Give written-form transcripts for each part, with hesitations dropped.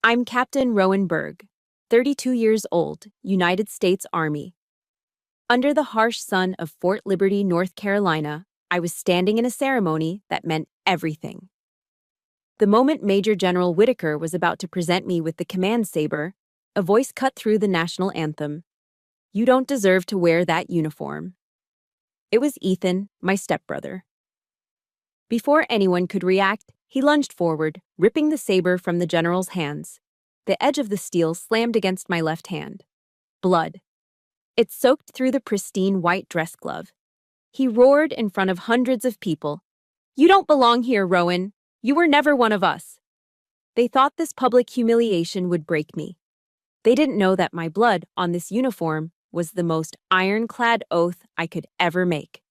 I'm Captain Rowan Berg, 32 years old, United States Army. Under the harsh sun of Fort Liberty, North Carolina, I was standing in a ceremony that meant everything. The moment Major General Whitaker was about to present me with the command saber, a voice cut through the national anthem. "You don't deserve to wear that uniform." It was Ethan, my stepbrother. Before anyone could react, he lunged forward, ripping the saber from the general's hands. The edge of the steel slammed against my left hand. Blood. It soaked through the pristine white dress glove. He roared in front of hundreds of people. "You don't belong here, Rowan. You were never one of us." They thought this public humiliation would break me. They didn't know that my blood on this uniform was the most ironclad oath I could ever make.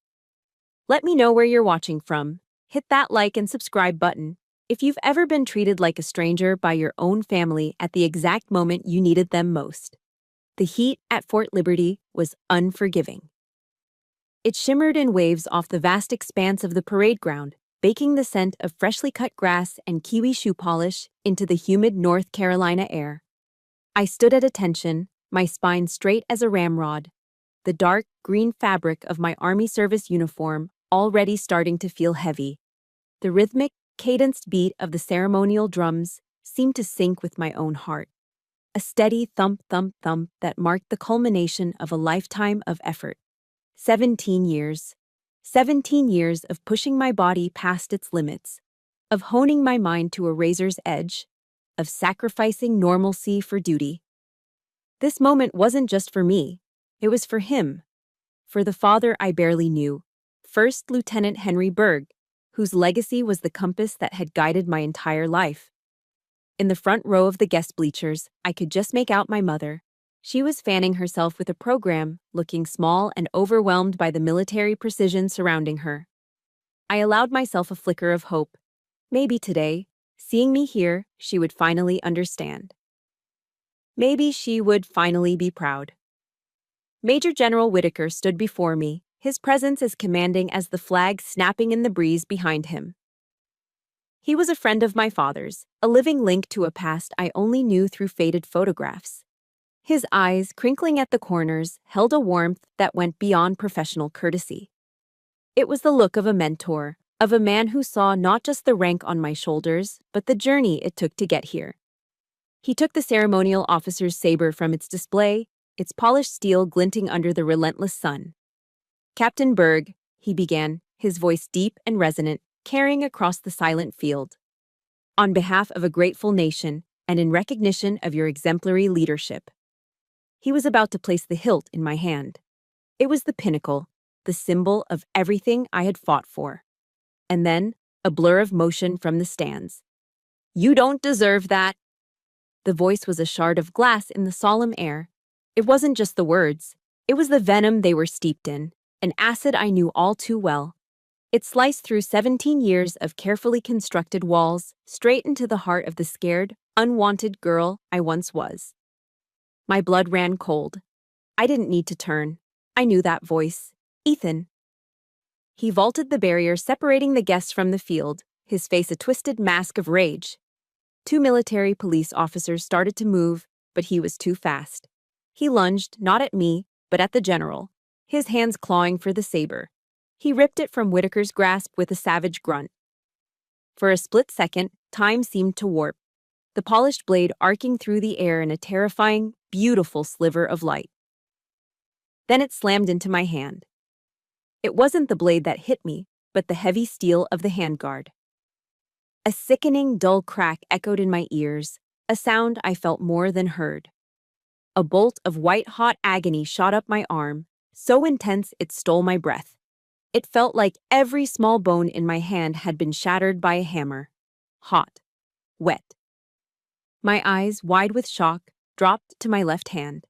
Let me know where you're watching from. Hit that like and subscribe button if you've ever been treated like a stranger by your own family at the exact moment you needed them most. The heat at Fort Liberty was unforgiving. It shimmered in waves off the vast expanse of the parade ground, baking the scent of freshly cut grass and kiwi shoe polish into the humid North Carolina air. I stood at attention, my spine straight as a ramrod, the dark green fabric of my Army service uniform already starting to feel heavy. The rhythmic, cadenced beat of the ceremonial drums seemed to sync with my own heart. A steady thump, thump, thump that marked the culmination of a lifetime of effort. 17 years. 17 years of pushing my body past its limits, of honing my mind to a razor's edge, of sacrificing normalcy for duty. This moment wasn't just for me. It was for him. For the father I barely knew, First Lieutenant Henry Berg, whose legacy was the compass that had guided my entire life. In the front row of the guest bleachers, I could just make out my mother. She was fanning herself with a program, looking small and overwhelmed by the military precision surrounding her. I allowed myself a flicker of hope. Maybe today, seeing me here, she would finally understand. Maybe she would finally be proud. Major General Whitaker stood before me, his presence as commanding as the flag snapping in the breeze behind him. He was a friend of my father's, a living link to a past I only knew through faded photographs. His eyes, crinkling at the corners, held a warmth that went beyond professional courtesy. It was the look of a mentor, of a man who saw not just the rank on my shoulders, but the journey it took to get here. He took the ceremonial officer's saber from its display, its polished steel glinting under the relentless sun. "Captain Berg," he began, his voice deep and resonant, carrying across the silent field. "On behalf of a grateful nation, and in recognition of your exemplary leadership." He was about to place the hilt in my hand. It was the pinnacle, the symbol of everything I had fought for. And then, a blur of motion from the stands. "You don't deserve that." The voice was a shard of glass in the solemn air. It wasn't just the words. It was the venom they were steeped in, an acid I knew all too well. It sliced through 17 years of carefully constructed walls, straight into the heart of the scared, unwanted girl I once was. My blood ran cold. I didn't need to turn. I knew that voice. Ethan. He vaulted the barrier separating the guests from the field, his face a twisted mask of rage. 2 military police officers started to move, but he was too fast. He lunged, not at me, but at the general, his hands clawing for the saber. He ripped it from Whitaker's grasp with a savage grunt. For a split second, time seemed to warp, the polished blade arcing through the air in a terrifying, beautiful sliver of light. Then it slammed into my hand. It wasn't the blade that hit me, but the heavy steel of the handguard. A sickening, dull crack echoed in my ears, a sound I felt more than heard. A bolt of white-hot agony shot up my arm, so intense it stole my breath. It felt like every small bone in my hand had been shattered by a hammer. Hot. Wet. My eyes, wide with shock, dropped to my left hand.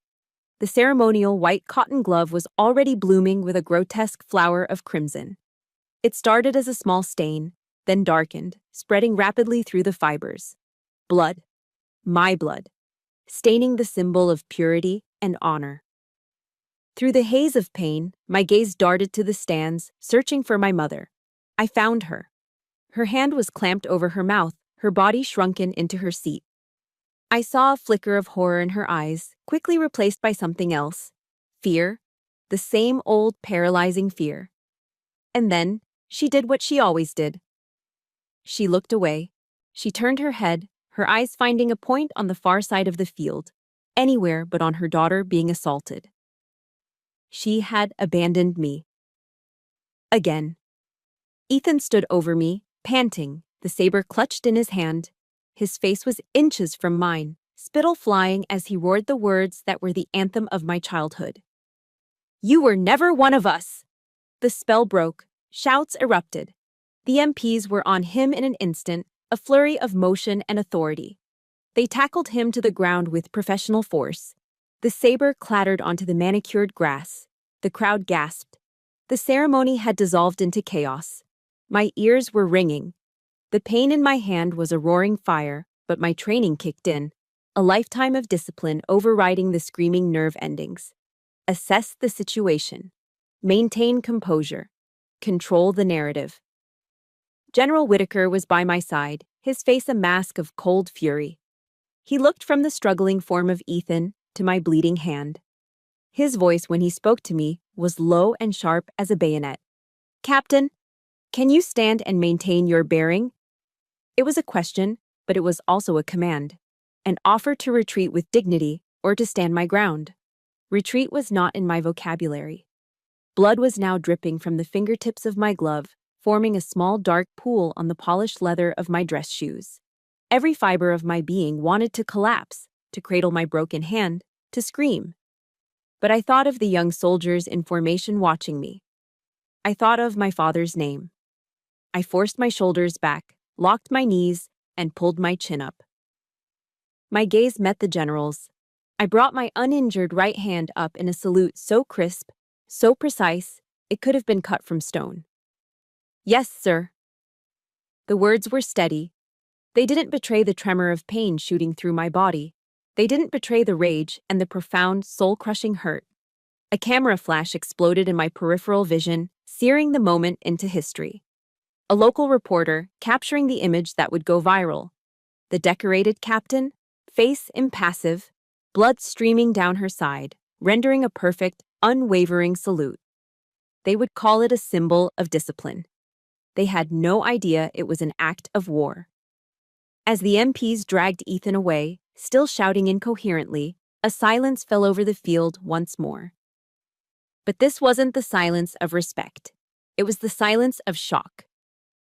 The ceremonial white cotton glove was already blooming with a grotesque flower of crimson. It started as a small stain, then darkened, spreading rapidly through the fibers. Blood. My blood. Staining the symbol of purity and honor. Through the haze of pain, my gaze darted to the stands, searching for my mother. I found her. Her hand was clamped over her mouth, her body shrunken into her seat. I saw a flicker of horror in her eyes, quickly replaced by something else. Fear. The same old paralyzing fear. And then, she did what she always did. She looked away. She turned her head, her eyes finding a point on the far side of the field, anywhere but on her daughter being assaulted. She had abandoned me. Again. Ethan stood over me, panting, the saber clutched in his hand. His face was inches from mine, spittle flying as he roared the words that were the anthem of my childhood. "You were never one of us!" The spell broke. Shouts erupted. The MPs were on him in an instant, a flurry of motion and authority. They tackled him to the ground with professional force. The saber clattered onto the manicured grass. The crowd gasped. The ceremony had dissolved into chaos. My ears were ringing. The pain in my hand was a roaring fire, but my training kicked in, a lifetime of discipline overriding the screaming nerve endings. Assess the situation. Maintain composure. Control the narrative. General Whitaker was by my side, his face a mask of cold fury. He looked from the struggling form of Ethan to my bleeding hand. His voice, when he spoke to me, was low and sharp as a bayonet. "Captain, can you stand and maintain your bearing?" It was a question, but it was also a command, an offer to retreat with dignity or to stand my ground. Retreat was not in my vocabulary. Blood was now dripping from the fingertips of my glove, forming a small dark pool on the polished leather of my dress shoes. Every fiber of my being wanted to collapse, to cradle my broken hand, to scream. But I thought of the young soldiers in formation watching me. I thought of my father's name. I forced my shoulders back, locked my knees, and pulled my chin up. My gaze met the general's. I brought my uninjured right hand up in a salute so crisp, so precise, it could have been cut from stone. "Yes, sir." The words were steady. They didn't betray the tremor of pain shooting through my body. They didn't betray the rage and the profound, soul-crushing hurt. A camera flash exploded in my peripheral vision, searing the moment into history. A local reporter capturing the image that would go viral. The decorated captain, face impassive, blood streaming down her side, rendering a perfect, unwavering salute. They would call it a symbol of discipline. They had no idea it was an act of war. As the MPs dragged Ethan away, still shouting incoherently, a silence fell over the field once more. But this wasn't the silence of respect. It was the silence of shock.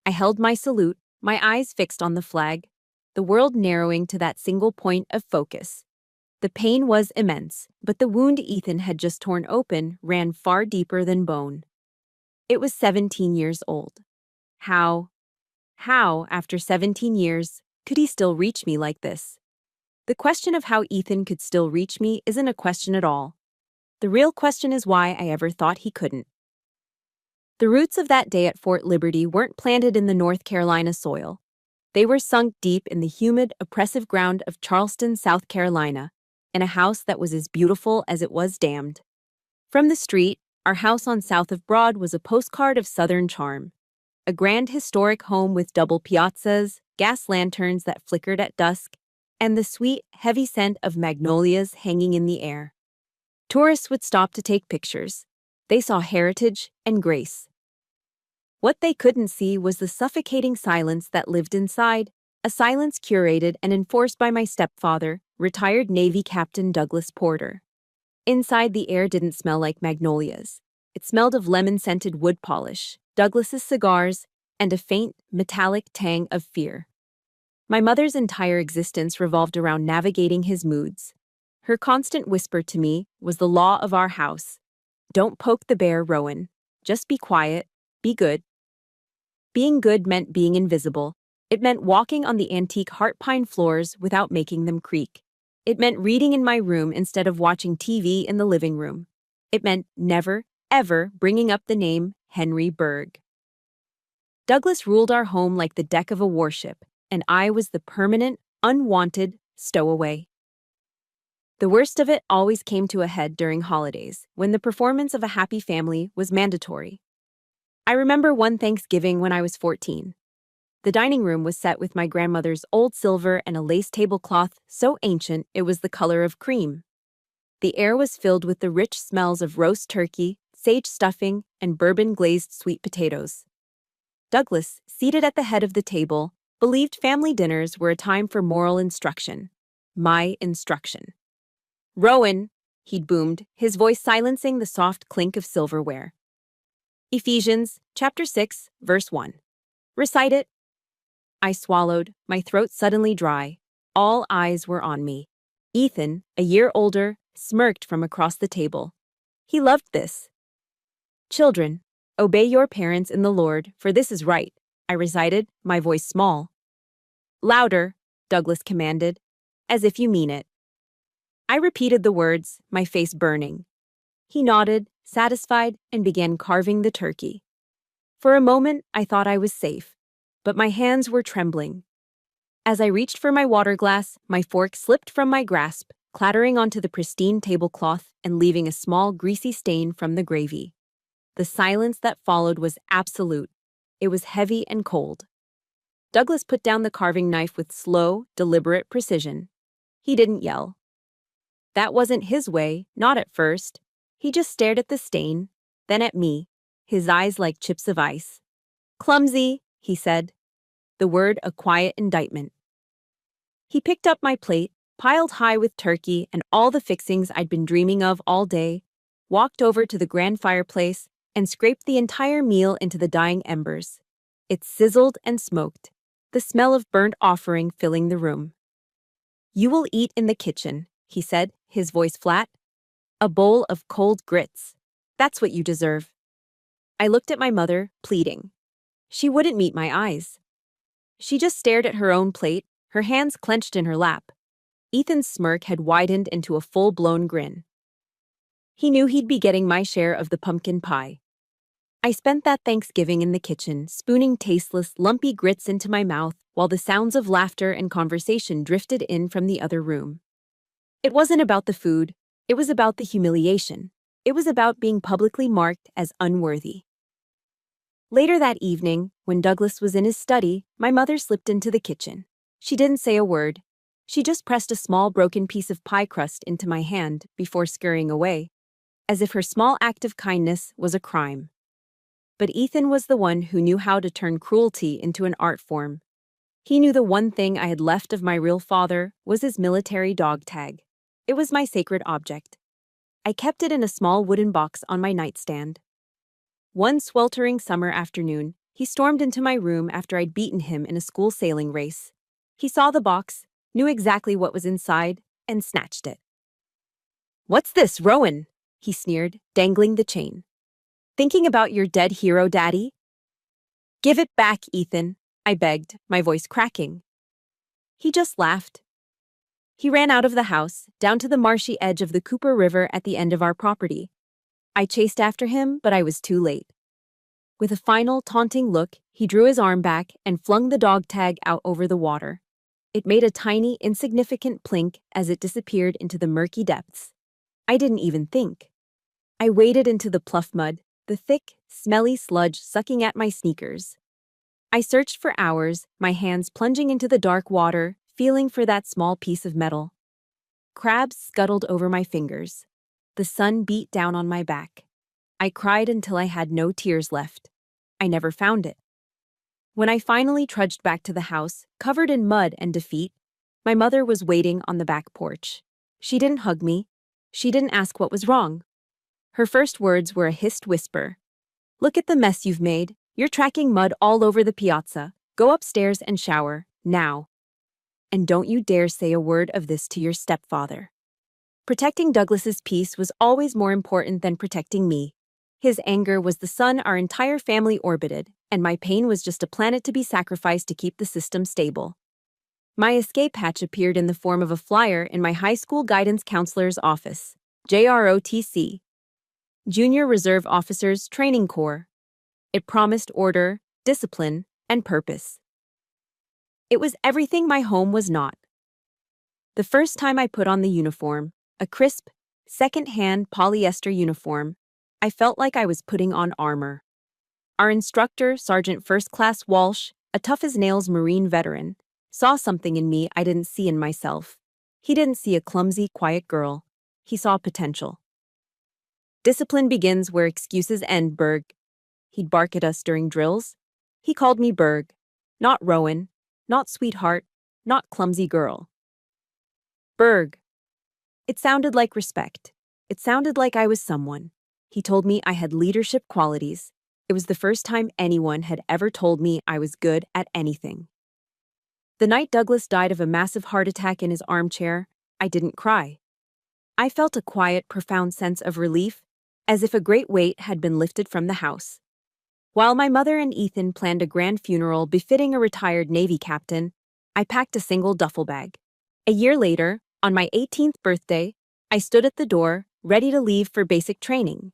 I held my salute, my eyes fixed on the flag, the world narrowing to that single point of focus. The pain was immense, but the wound Ethan had just torn open ran far deeper than bone. It was 17 years old. How, after 17 years, could he still reach me like this? The question of how Ethan could still reach me isn't a question at all. The real question is why I ever thought he couldn't. The roots of that day at Fort Liberty weren't planted in the North Carolina soil. They were sunk deep in the humid, oppressive ground of Charleston, South Carolina, in a house that was as beautiful as it was damned. From the street, our house on South of Broad was a postcard of Southern charm. A grand historic home with double piazzas, gas lanterns that flickered at dusk, and the sweet, heavy scent of magnolias hanging in the air. Tourists would stop to take pictures. They saw heritage and grace. What they couldn't see was the suffocating silence that lived inside, a silence curated and enforced by my stepfather, retired Navy Captain Douglas Porter. Inside, the air didn't smell like magnolias. It smelled of lemon-scented wood polish, Douglas's cigars, and a faint, metallic tang of fear. My mother's entire existence revolved around navigating his moods. Her constant whisper to me was the law of our house. Don't poke the bear, Rowan. Just be quiet. Be good. Being good meant being invisible. It meant walking on the antique heart pine floors without making them creak. It meant reading in my room instead of watching TV in the living room. It meant never, ever bringing up the name Henry Berg. Douglas ruled our home like the deck of a warship, and I was the permanent, unwanted stowaway. The worst of it always came to a head during holidays, when the performance of a happy family was mandatory. I remember one Thanksgiving when I was 14. The dining room was set with my grandmother's old silver and a lace tablecloth so ancient it was the color of cream. The air was filled with the rich smells of roast turkey, sage stuffing, and bourbon-glazed sweet potatoes. Douglas, seated at the head of the table, believed family dinners were a time for moral instruction. My instruction. "Rowan," he'd boomed, his voice silencing the soft clink of silverware. "Ephesians, chapter 6, verse 1. Recite it." I swallowed, my throat suddenly dry. All eyes were on me. Ethan, a year older, smirked from across the table. He loved this. "Children, obey your parents in the Lord, for this is right," I recited, my voice small. "Louder," Douglas commanded, "as if you mean it." I repeated the words, my face burning. He nodded, satisfied, and began carving the turkey. For a moment, I thought I was safe, but my hands were trembling. As I reached for my water glass, my fork slipped from my grasp, clattering onto the pristine tablecloth and leaving a small, greasy stain from the gravy. The silence that followed was absolute. It was heavy and cold. Douglas put down the carving knife with slow, deliberate precision. He didn't yell. That wasn't his way, not at first. He just stared at the stain, then at me, his eyes like chips of ice. "Clumsy," he said, the word a quiet indictment. He picked up my plate, piled high with turkey and all the fixings I'd been dreaming of all day, walked over to the grand fireplace, and scraped the entire meal into the dying embers. It sizzled and smoked, the smell of burnt offering filling the room. "You will eat in the kitchen," he said, his voice flat. "A bowl of cold grits. That's what you deserve." I looked at my mother, pleading. She wouldn't meet my eyes. She just stared at her own plate, her hands clenched in her lap. Ethan's smirk had widened into a full-blown grin. He knew he'd be getting my share of the pumpkin pie. I spent that Thanksgiving in the kitchen, spooning tasteless, lumpy grits into my mouth while the sounds of laughter and conversation drifted in from the other room. It wasn't about the food, it was about the humiliation. It was about being publicly marked as unworthy. Later that evening, when Douglas was in his study, my mother slipped into the kitchen. She didn't say a word. She just pressed a small broken piece of pie crust into my hand before scurrying away, as if her small act of kindness was a crime. But Ethan was the one who knew how to turn cruelty into an art form. He knew the one thing I had left of my real father was his military dog tag. It was my sacred object. I kept it in a small wooden box on my nightstand. One sweltering summer afternoon, he stormed into my room after I'd beaten him in a school sailing race. He saw the box, knew exactly what was inside, and snatched it. "What's this, Rowan?" he sneered, dangling the chain. "Thinking about your dead hero, Daddy?" "Give it back, Ethan," I begged, my voice cracking. He just laughed. He ran out of the house, down to the marshy edge of the Cooper River at the end of our property. I chased after him, but I was too late. With a final, taunting look, he drew his arm back and flung the dog tag out over the water. It made a tiny, insignificant plink as it disappeared into the murky depths. I didn't even think. I waded into the pluff mud, the thick, smelly sludge sucking at my sneakers. I searched for hours, my hands plunging into the dark water, feeling for that small piece of metal. Crabs scuttled over my fingers. The sun beat down on my back. I cried until I had no tears left. I never found it. When I finally trudged back to the house, covered in mud and defeat, my mother was waiting on the back porch. She didn't hug me. She didn't ask what was wrong. Her first words were a hissed whisper. "Look at the mess you've made. You're tracking mud all over the piazza. Go upstairs and shower, now. And don't you dare say a word of this to your stepfather." Protecting Douglas's peace was always more important than protecting me. His anger was the sun our entire family orbited, and my pain was just a planet to be sacrificed to keep the system stable. My escape hatch appeared in the form of a flyer in my high school guidance counselor's office, JROTC, Junior Reserve Officers Training Corps. It promised order, discipline, and purpose. It was everything my home was not. The first time I put on the uniform, a crisp, second-hand polyester uniform, I felt like I was putting on armor. Our instructor, Sergeant First Class Walsh, a tough-as-nails Marine veteran, saw something in me I didn't see in myself. He didn't see a clumsy, quiet girl. He saw potential. Discipline begins where excuses end, Berg. He'd bark at us during drills. He called me Berg, not Rowan, not sweetheart, not clumsy girl. Berg. It sounded like respect. It sounded like I was someone. He told me I had leadership qualities. It was the first time anyone had ever told me I was good at anything. The night Douglas died of a massive heart attack in his armchair, I didn't cry. I felt a quiet, profound sense of relief, as if a great weight had been lifted from the house. While my mother and Ethan planned a grand funeral befitting a retired Navy captain, I packed a single duffel bag. A year later, on my 18th birthday, I stood at the door, ready to leave for basic training.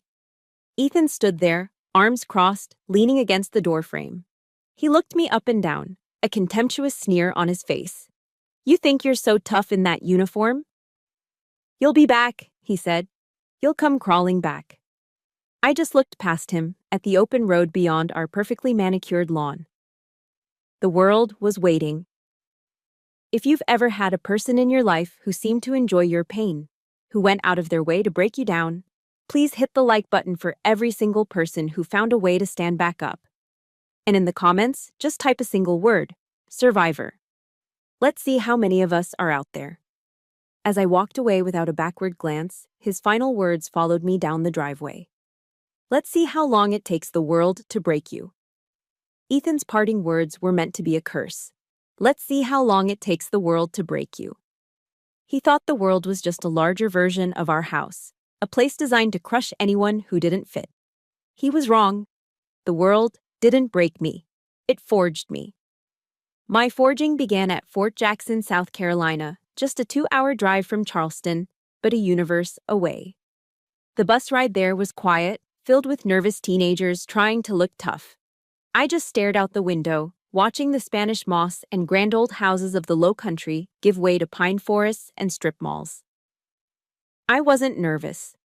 Ethan stood there, arms crossed, leaning against the doorframe. He looked me up and down, a contemptuous sneer on his face. "You think you're so tough in that uniform?" "You'll be back," he said. "You'll come crawling back." I just looked past him, at the open road beyond our perfectly manicured lawn. The world was waiting. If you've ever had a person in your life who seemed to enjoy your pain, who went out of their way to break you down, please hit the like button for every single person who found a way to stand back up. And in the comments, just type a single word: survivor. Let's see how many of us are out there. As I walked away without a backward glance, his final words followed me down the driveway. Let's see how long it takes the world to break you. Ethan's parting words were meant to be a curse. Let's see how long it takes the world to break you. He thought the world was just a larger version of our house, a place designed to crush anyone who didn't fit. He was wrong. The world didn't break me. It forged me. My forging began at Fort Jackson, South Carolina, just a 2-hour drive from Charleston, but a universe away. The bus ride there was quiet, filled with nervous teenagers trying to look tough. I just stared out the window, watching the Spanish moss and grand old houses of the Low Country give way to pine forests and strip malls. I wasn't nervous.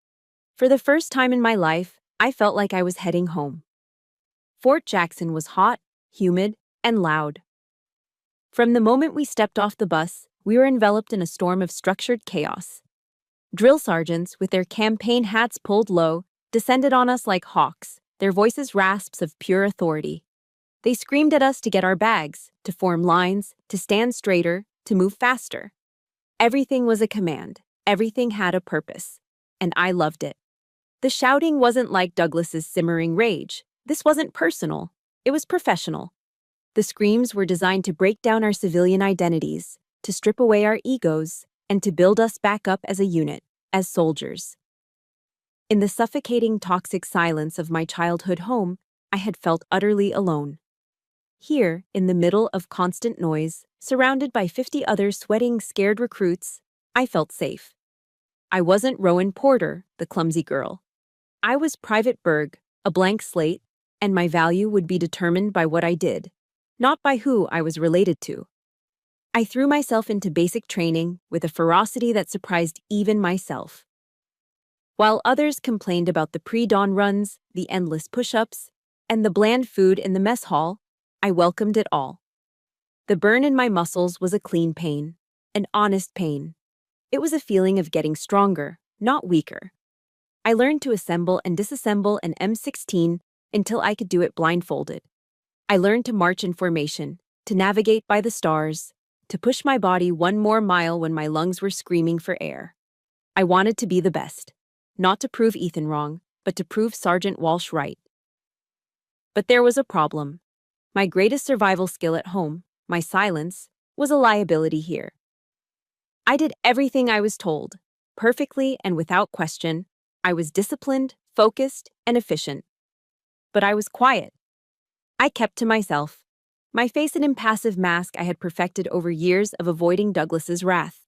For the first time in my life, I felt like I was heading home. Fort Jackson was hot, humid, and loud. From the moment we stepped off the bus, we were enveloped in a storm of structured chaos. Drill sergeants, with their campaign hats pulled low, descended on us like hawks, their voices rasps of pure authority. They screamed at us to get our bags, to form lines, to stand straighter, to move faster. Everything was a command. Everything had a purpose. And I loved it. The shouting wasn't like Douglas's simmering rage. This wasn't personal. It was professional. The screams were designed to break down our civilian identities, to strip away our egos, and to build us back up as a unit, as soldiers. In the suffocating, toxic silence of my childhood home, I had felt utterly alone. Here, in the middle of constant noise, surrounded by 50 other sweating, scared recruits, I felt safe. I wasn't Rowan Porter, the clumsy girl. I was Private Berg, a blank slate, and my value would be determined by what I did, not by who I was related to. I threw myself into basic training with a ferocity that surprised even myself. While others complained about the pre-dawn runs, the endless push-ups, and the bland food in the mess hall, I welcomed it all. The burn in my muscles was a clean pain, an honest pain. It was a feeling of getting stronger, not weaker. I learned to assemble and disassemble an M16 until I could do it blindfolded. I learned to march in formation, to navigate by the stars, to push my body one more mile when my lungs were screaming for air. I wanted to be the best, not to prove Ethan wrong, but to prove Sergeant Walsh right. But there was a problem. My greatest survival skill at home, my silence, was a liability here. I did everything I was told, perfectly and without question. I was disciplined, focused, and efficient. But I was quiet. I kept to myself, my face an impassive mask I had perfected over years of avoiding Douglas's wrath.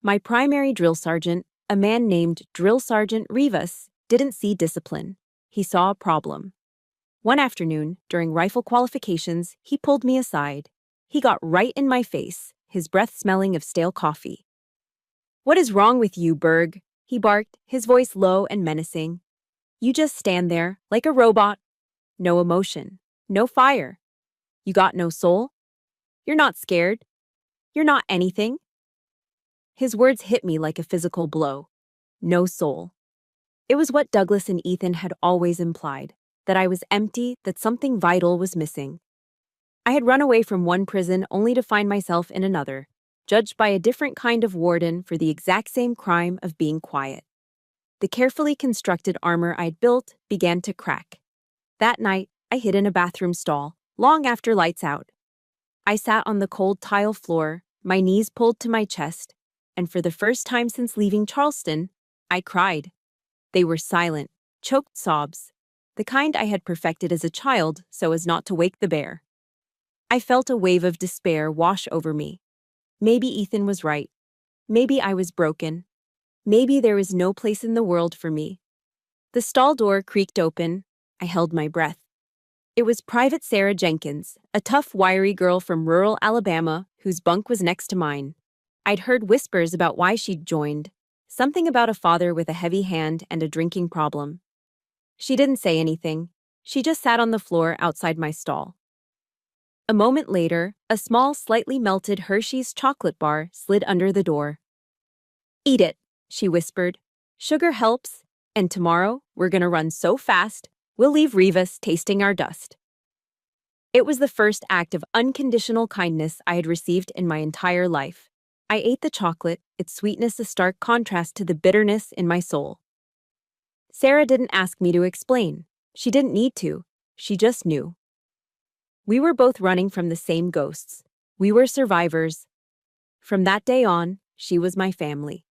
My primary drill sergeant, a man named Drill Sergeant Rivas, didn't see discipline. He saw a problem. One afternoon, during rifle qualifications, he pulled me aside. He got right in my face, his breath smelling of stale coffee. "What is wrong with you, Berg?" he barked, his voice low and menacing. "You just stand there, like a robot. No emotion, no fire. You got no soul? You're not scared? You're not anything?" His words hit me like a physical blow. No soul. It was what Douglas and Ethan had always implied, that I was empty, that something vital was missing. I had run away from one prison only to find myself in another, judged by a different kind of warden for the exact same crime of being quiet. The carefully constructed armor I'd built began to crack. That night, I hid in a bathroom stall, long after lights out. I sat on the cold tile floor, my knees pulled to my chest, and for the first time since leaving Charleston, I cried. They were silent, choked sobs, the kind I had perfected as a child so as not to wake the bear. I felt a wave of despair wash over me. Maybe Ethan was right. Maybe I was broken. Maybe there was no place in the world for me. The stall door creaked open. I held my breath. It was Private Sarah Jenkins, a tough, wiry girl from rural Alabama whose bunk was next to mine. I'd heard whispers about why she'd joined, something about a father with a heavy hand and a drinking problem. She didn't say anything. She just sat on the floor outside my stall. A moment later, a small, slightly melted Hershey's chocolate bar slid under the door. "Eat it," she whispered. "Sugar helps, and tomorrow we're gonna run so fast, we'll leave Rivas tasting our dust." It was the first act of unconditional kindness I had received in my entire life. I ate the chocolate, its sweetness a stark contrast to the bitterness in my soul. Sarah didn't ask me to explain. She didn't need to. She just knew. We were both running from the same ghosts. We were survivors. From that day on, she was my family.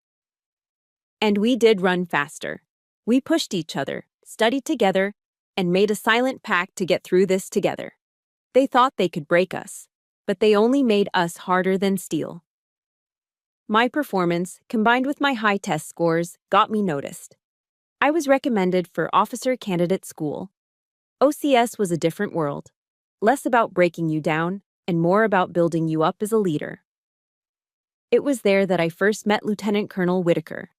And we did run faster. We pushed each other, studied together, and made a silent pact to get through this together. They thought they could break us, but they only made us harder than steel. My performance, combined with my high test scores, got me noticed. I was recommended for officer candidate school. OCS was a different world, less about breaking you down and more about building you up as a leader. It was there that I first met Lieutenant Colonel Whitaker.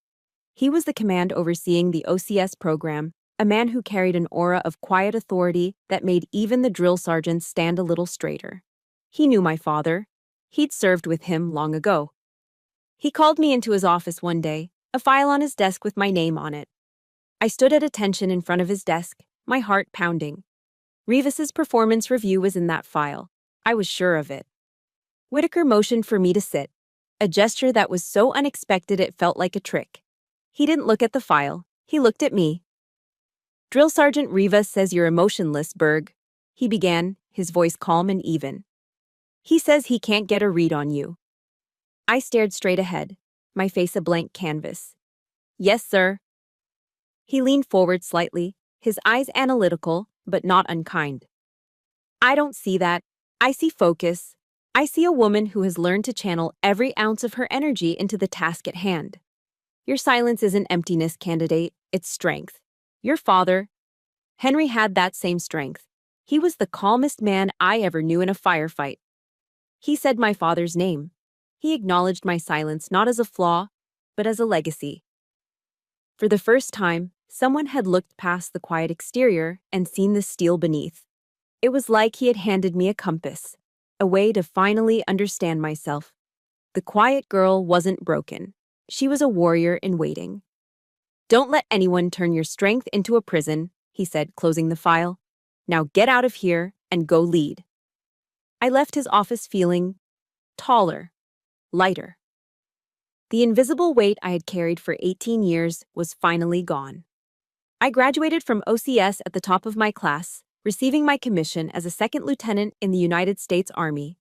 He was the command overseeing the OCS program, a man who carried an aura of quiet authority that made even the drill sergeants stand a little straighter. He knew my father. He'd served with him long ago. He called me into his office one day, a file on his desk with my name on it. I stood at attention in front of his desk, my heart pounding. Rivas's performance review was in that file. I was sure of it. Whitaker motioned for me to sit, a gesture that was so unexpected it felt like a trick. He didn't look at the file. He looked at me. "Drill Sergeant Rivas says you're emotionless, Berg," he began, his voice calm and even. "He says he can't get a read on you." I stared straight ahead, my face a blank canvas. "Yes, sir." He leaned forward slightly, his eyes analytical, but not unkind. "I don't see that. I see focus. I see a woman who has learned to channel every ounce of her energy into the task at hand. Your silence isn't emptiness, candidate, it's strength. Your father, Henry, had that same strength. He was the calmest man I ever knew in a firefight. He said my father's name. He acknowledged my silence not as a flaw, but as a legacy. For the first time, someone had looked past the quiet exterior and seen the steel beneath. It was like he had handed me a compass, a way to finally understand myself. The quiet girl wasn't broken. She was a warrior in waiting. "Don't let anyone turn your strength into a prison," he said, closing the file. "Now get out of here and go lead." I left his office feeling taller, lighter. The invisible weight I had carried for 18 years was finally gone. I graduated from OCS at the top of my class, receiving my commission as a second lieutenant in the United States Army.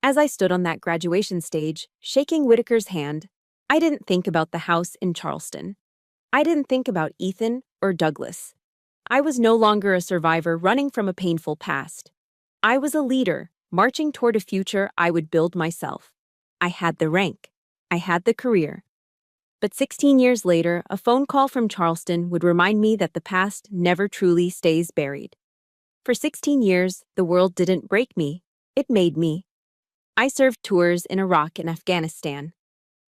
As I stood on that graduation stage, shaking Whitaker's hand, I didn't think about the house in Charleston. I didn't think about Ethan or Douglas. I was no longer a survivor running from a painful past. I was a leader, marching toward a future I would build myself. I had the rank. I had the career. But 16 years later, a phone call from Charleston would remind me that the past never truly stays buried. For 16 years, the world didn't break me. It made me. I served tours in Iraq and Afghanistan.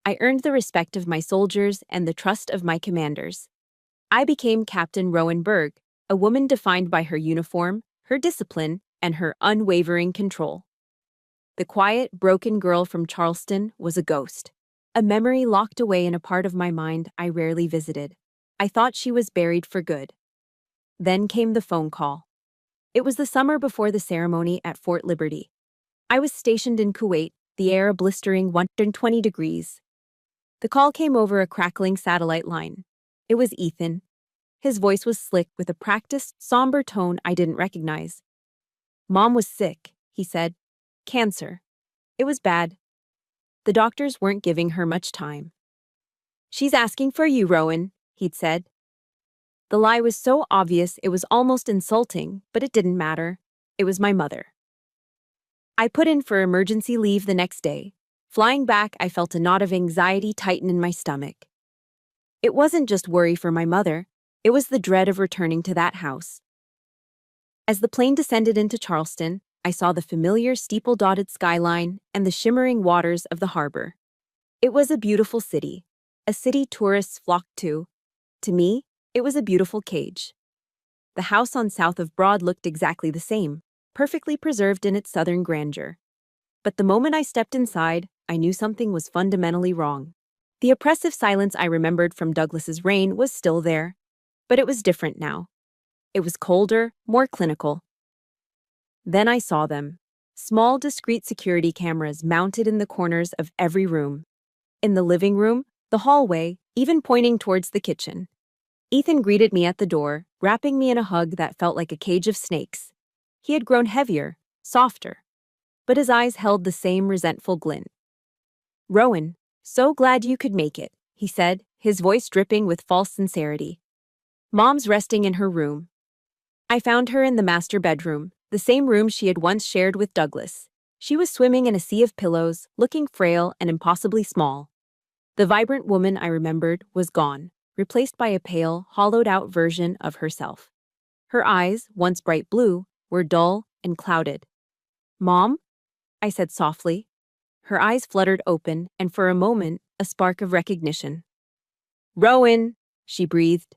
I earned the respect of my soldiers and the trust of my commanders. I became Captain Rowan Berg, a woman defined by her uniform, her discipline, and her unwavering control. The quiet, broken girl from Charleston was a ghost, a memory locked away in a part of my mind I rarely visited. I thought she was buried for good. Then came the phone call. It was the summer before the ceremony at Fort Liberty. I was stationed in Kuwait, the air a blistering 120 degrees. The call came over a crackling satellite line. It was Ethan. His voice was slick with a practiced, somber tone I didn't recognize. "Mom was sick," he said. "Cancer. It was bad. The doctors weren't giving her much time." "She's asking for you, Rowan," he'd said. The lie was so obvious it was almost insulting, but it didn't matter. It was my mother. I put in for emergency leave the next day. Flying back, I felt a knot of anxiety tighten in my stomach. It wasn't just worry for my mother, it was the dread of returning to that house. As the plane descended into Charleston, I saw the familiar steeple-dotted skyline and the shimmering waters of the harbor. It was a beautiful city, a city tourists flocked to. To me, it was a beautiful cage. The house on South of Broad looked exactly the same, perfectly preserved in its southern grandeur. But the moment I stepped inside, I knew something was fundamentally wrong. The oppressive silence I remembered from Douglas's reign was still there, but it was different now. It was colder, more clinical. Then I saw them. Small, discreet security cameras mounted in the corners of every room. In the living room, the hallway, even pointing towards the kitchen. Ethan greeted me at the door, wrapping me in a hug that felt like a cage of snakes. He had grown heavier, softer, but his eyes held the same resentful glint. "Rowan, so glad you could make it," he said, his voice dripping with false sincerity. "Mom's resting in her room." I found her in the master bedroom, the same room she had once shared with Douglas. She was swimming in a sea of pillows, looking frail and impossibly small. The vibrant woman I remembered was gone, replaced by a pale, hollowed-out version of herself. Her eyes, once bright blue, were dull and clouded. "Mom?" I said softly. Her eyes fluttered open, and for a moment, a spark of recognition. "Rowan," she breathed.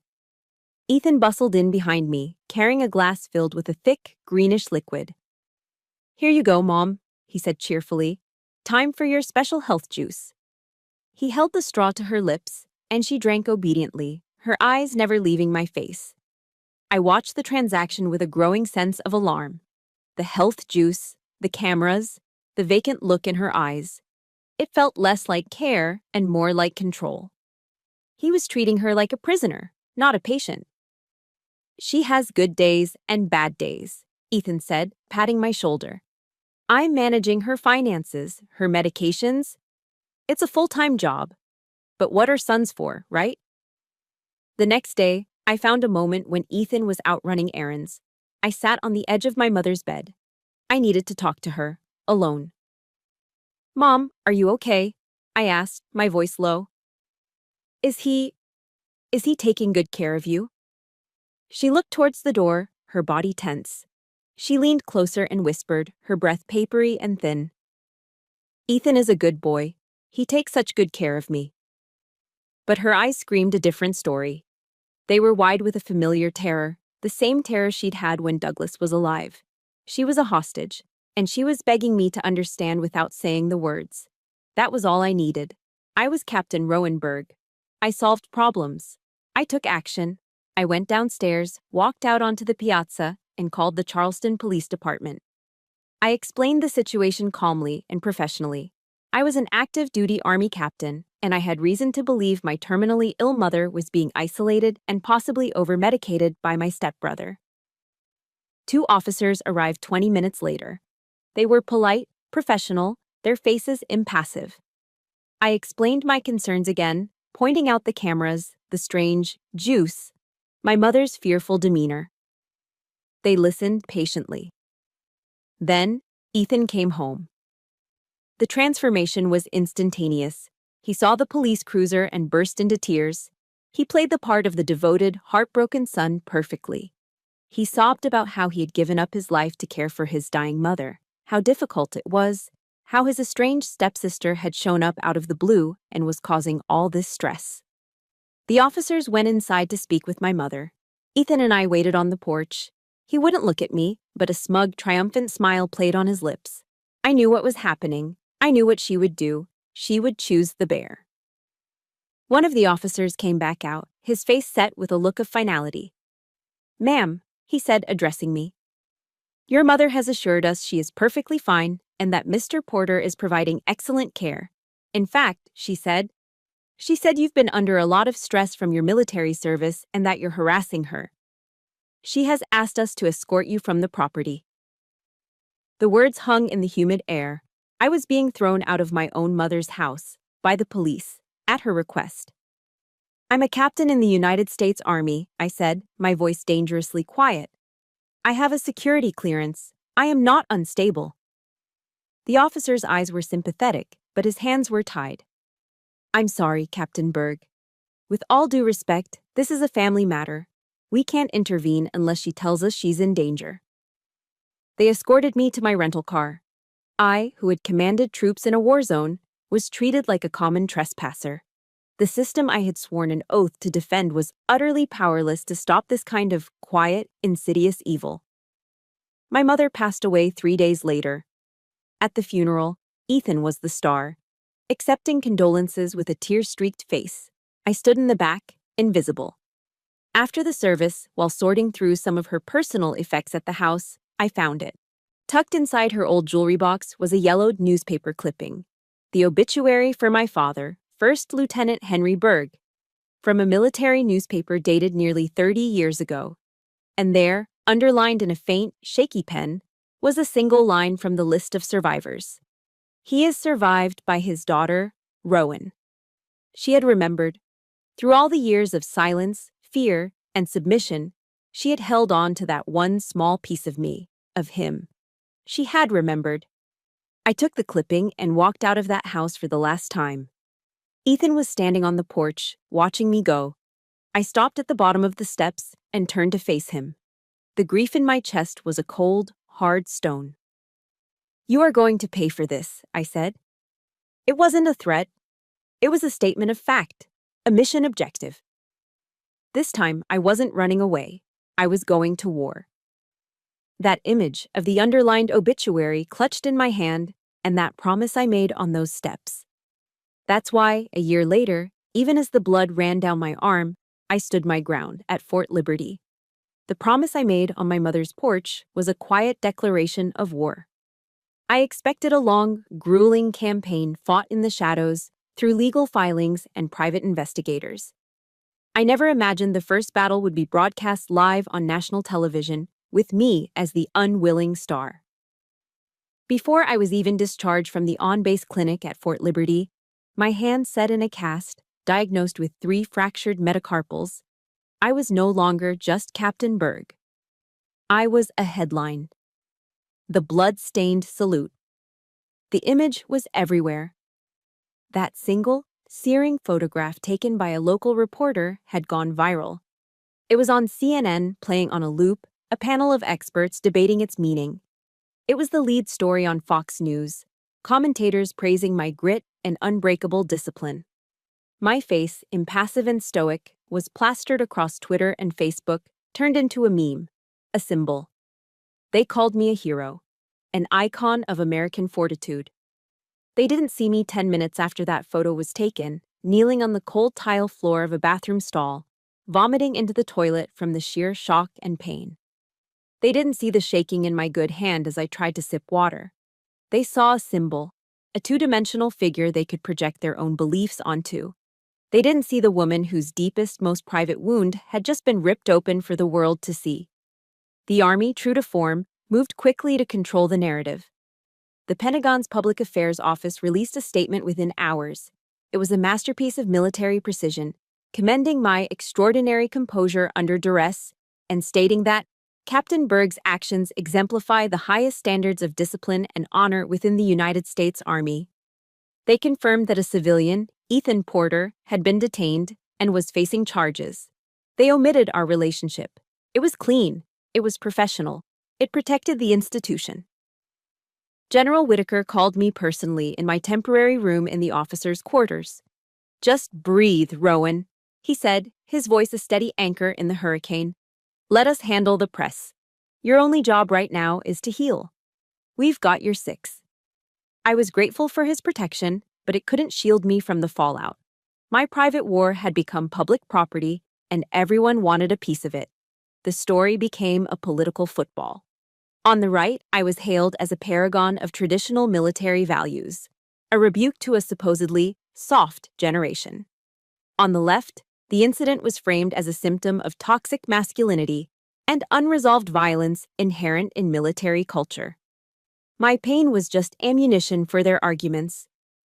Ethan bustled in behind me, carrying a glass filled with a thick, greenish liquid. "Here you go, Mom," he said cheerfully. "Time for your special health juice." He held the straw to her lips, and she drank obediently, her eyes never leaving my face. I watched the transaction with a growing sense of alarm. The health juice, the cameras, the vacant look in her eyes. It felt less like care and more like control. He was treating her like a prisoner, not a patient. "She has good days and bad days," Ethan said, patting my shoulder. "I'm managing her finances, her medications. It's a full-time job. But what are sons for, right?" The next day, I found a moment when Ethan was out running errands. I sat on the edge of my mother's bed. I needed to talk to her, alone. "Mom, are you okay?" I asked, my voice low. Is he taking good care of you?" She looked towards the door, her body tense. She leaned closer and whispered, her breath papery and thin. "Ethan is a good boy. He takes such good care of me." But her eyes screamed a different story. They were wide with a familiar terror, the same terror she'd had when Douglas was alive. She was a hostage, and she was begging me to understand without saying the words. That was all I needed. I was Captain Rowanberg. I solved problems. I took action. I went downstairs, walked out onto the piazza, and called the Charleston Police Department. I explained the situation calmly and professionally. I was an active-duty Army captain, and I had reason to believe my terminally ill mother was being isolated and possibly over-medicated by my stepbrother. 2 officers arrived 20 minutes later. They were polite, professional, their faces impassive. I explained my concerns again, pointing out the cameras, the strange juice, my mother's fearful demeanor. They listened patiently. Then, Ethan came home. The transformation was instantaneous. He saw the police cruiser and burst into tears. He played the part of the devoted, heartbroken son perfectly. He sobbed about how he had given up his life to care for his dying mother, how difficult it was, how his estranged stepsister had shown up out of the blue and was causing all this stress. The officers went inside to speak with my mother. Ethan and I waited on the porch. He wouldn't look at me, but a smug, triumphant smile played on his lips. I knew what was happening. I knew what she would do. She would choose the bear. One of the officers came back out, his face set with a look of finality. "Ma'am," he said, addressing me, "your mother has assured us she is perfectly fine and that Mr. Porter is providing excellent care. In fact," she said you've been under a lot of stress from your military service and that you're harassing her. She has asked us to escort you from the property." The words hung in the humid air. I was being thrown out of my own mother's house, by the police, at her request. "I'm a captain in the United States Army," I said, my voice dangerously quiet. "I have a security clearance. I am not unstable." The officer's eyes were sympathetic, but his hands were tied. "I'm sorry, Captain Berg. With all due respect, this is a family matter. We can't intervene unless she tells us she's in danger." They escorted me to my rental car. I, who had commanded troops in a war zone, was treated like a common trespasser. The system I had sworn an oath to defend was utterly powerless to stop this kind of quiet, insidious evil. My mother passed away 3 days later. At the funeral, Ethan was the star. Accepting condolences with a tear-streaked face, I stood in the back, invisible. After the service, while sorting through some of her personal effects at the house, I found it. Tucked inside her old jewelry box was a yellowed newspaper clipping. The obituary for my father, First Lieutenant Henry Berg, from a military newspaper dated nearly 30 years ago. And there, underlined in a faint, shaky pen, was a single line from the list of survivors. "He is survived by his daughter, Rowan." She had remembered. Through all the years of silence, fear, and submission, she had held on to that one small piece of me, of him. She had remembered. I took the clipping and walked out of that house for the last time. Ethan was standing on the porch, watching me go. I stopped at the bottom of the steps and turned to face him. The grief in my chest was a cold, hard stone. "You are going to pay for this," I said. It wasn't a threat. It was a statement of fact, a mission objective. This time, I wasn't running away. I was going to war. That image of the underlined obituary clutched in my hand, and that promise I made on those steps. That's why, a year later, even as the blood ran down my arm, I stood my ground at Fort Liberty. The promise I made on my mother's porch was a quiet declaration of war. I expected a long, grueling campaign fought in the shadows through legal filings and private investigators. I never imagined the first battle would be broadcast live on national television, with me as the unwilling star. Before I was even discharged from the on-base clinic at Fort Liberty, my hand set in a cast, diagnosed with 3 fractured metacarpals, I was no longer just Captain Berg. I was a headline. The blood-stained salute. The image was everywhere. That single, searing photograph taken by a local reporter had gone viral. It was on CNN, playing on a loop, a panel of experts debating its meaning. It was the lead story on Fox News, commentators praising my grit and unbreakable discipline. My face, impassive and stoic, was plastered across Twitter and Facebook, turned into a meme, a symbol. They called me a hero, an icon of American fortitude. They didn't see me 10 minutes after that photo was taken, kneeling on the cold tile floor of a bathroom stall, vomiting into the toilet from the sheer shock and pain. They didn't see the shaking in my good hand as I tried to sip water. They saw a symbol, a two-dimensional figure they could project their own beliefs onto. They didn't see the woman whose deepest, most private wound had just been ripped open for the world to see. The Army, true to form, moved quickly to control the narrative. The Pentagon's Public Affairs Office released a statement within hours. It was a masterpiece of military precision, commending my extraordinary composure under duress and stating that Captain Berg's actions exemplify the highest standards of discipline and honor within the United States Army. They confirmed that a civilian, Ethan Porter, had been detained and was facing charges. They omitted our relationship. It was clean. It was professional. It protected the institution. General Whitaker called me personally in my temporary room in the officers' quarters. "Just breathe, Rowan," he said, his voice a steady anchor in the hurricane. "Let us handle the press." Your only job right now is to heal. We've got your six." I was grateful for his protection, but it couldn't shield me from the fallout. My private war had become public property, and everyone wanted a piece of it. The story became a political football. On the right, I was hailed as a paragon of traditional military values, a rebuke to a supposedly soft generation. On the left, the incident was framed as a symptom of toxic masculinity and unresolved violence inherent in military culture. My pain was just ammunition for their arguments.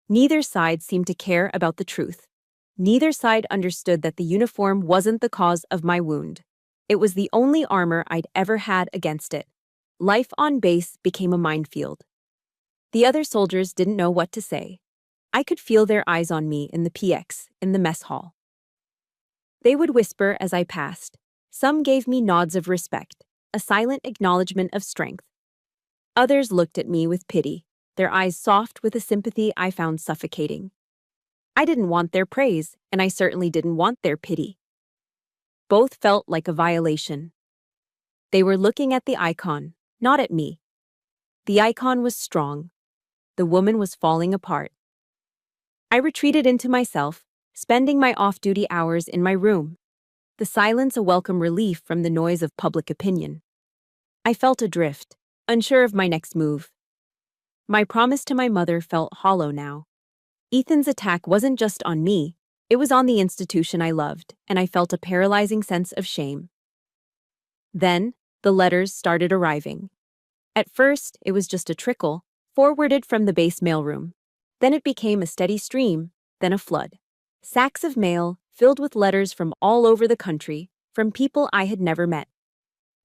Neither side seemed to care about the truth. Neither side understood that the uniform wasn't the cause of my wound. It was the only armor I'd ever had against it. Life on base became a minefield. The other soldiers didn't know what to say. I could feel their eyes on me in the PX, in the mess hall. They would whisper as I passed. Some gave me nods of respect, a silent acknowledgement of strength. Others looked at me with pity, their eyes soft with a sympathy I found suffocating. I didn't want their praise, and I certainly didn't want their pity. Both felt like a violation. They were looking at the icon, not at me. The icon was strong. The woman was falling apart. I retreated into myself, spending my off-duty hours in my room. The silence a welcome relief from the noise of public opinion. I felt adrift, unsure of my next move. My promise to my mother felt hollow now. Ethan's attack wasn't just on me, it was on the institution I loved, and I felt a paralyzing sense of shame. Then, the letters started arriving. At first, it was just a trickle, forwarded from the base mailroom. Then it became a steady stream, then a flood. Sacks of mail, filled with letters from all over the country, from people I had never met.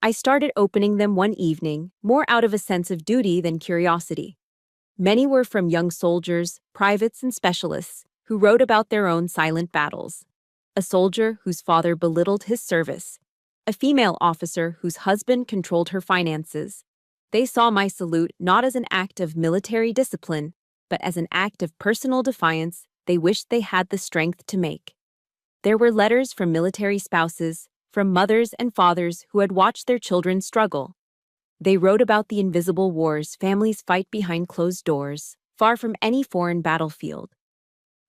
I started opening them one evening, more out of a sense of duty than curiosity. Many were from young soldiers, privates, and specialists who wrote about their own silent battles. A soldier whose father belittled his service. A female officer whose husband controlled her finances. They saw my salute not as an act of military discipline, but as an act of personal defiance they wished they had the strength to make. There were letters from military spouses, from mothers and fathers who had watched their children struggle. They wrote about the invisible wars families fight behind closed doors, far from any foreign battlefield.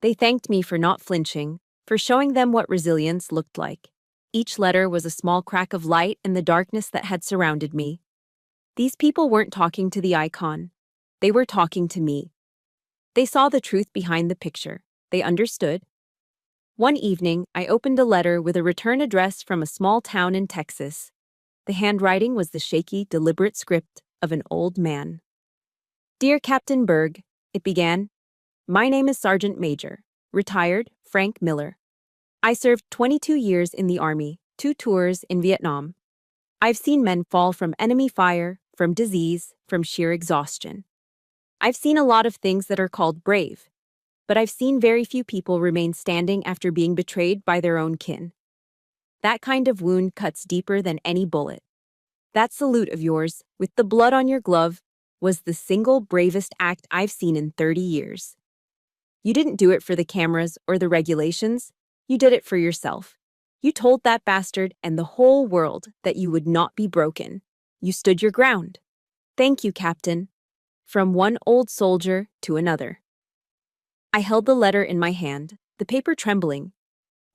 They thanked me for not flinching, for showing them what resilience looked like. Each letter was a small crack of light in the darkness that had surrounded me. These people weren't talking to the icon. They were talking to me. They saw the truth behind the picture. They understood. One evening, I opened a letter with a return address from a small town in Texas. The handwriting was the shaky, deliberate script of an old man. "Dear Captain Berg," it began. "My name is Sergeant Major, retired Frank Miller. I served 22 years in the Army, 2 tours in Vietnam. I've seen men fall from enemy fire, from disease, from sheer exhaustion. I've seen a lot of things that are called brave, but I've seen very few people remain standing after being betrayed by their own kin. That kind of wound cuts deeper than any bullet. That salute of yours, with the blood on your glove, was the single bravest act I've seen in 30 years. You didn't do it for the cameras or the regulations. You did it for yourself. You told that bastard and the whole world that you would not be broken. You stood your ground. Thank you, Captain." From one old soldier to another. I held the letter in my hand, the paper trembling.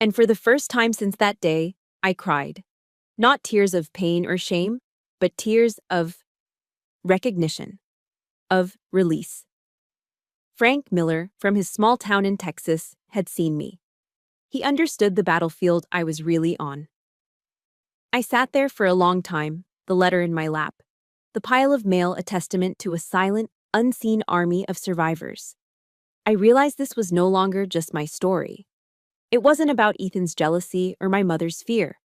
And for the first time since that day, I cried. Not tears of pain or shame, but tears of recognition, of release. Frank Miller, from his small town in Texas, had seen me. He understood the battlefield I was really on. I sat there for a long time, the letter in my lap, the pile of mail a testament to a silent, unseen army of survivors. I realized this was no longer just my story. It wasn't about Ethan's jealousy or my mother's fear.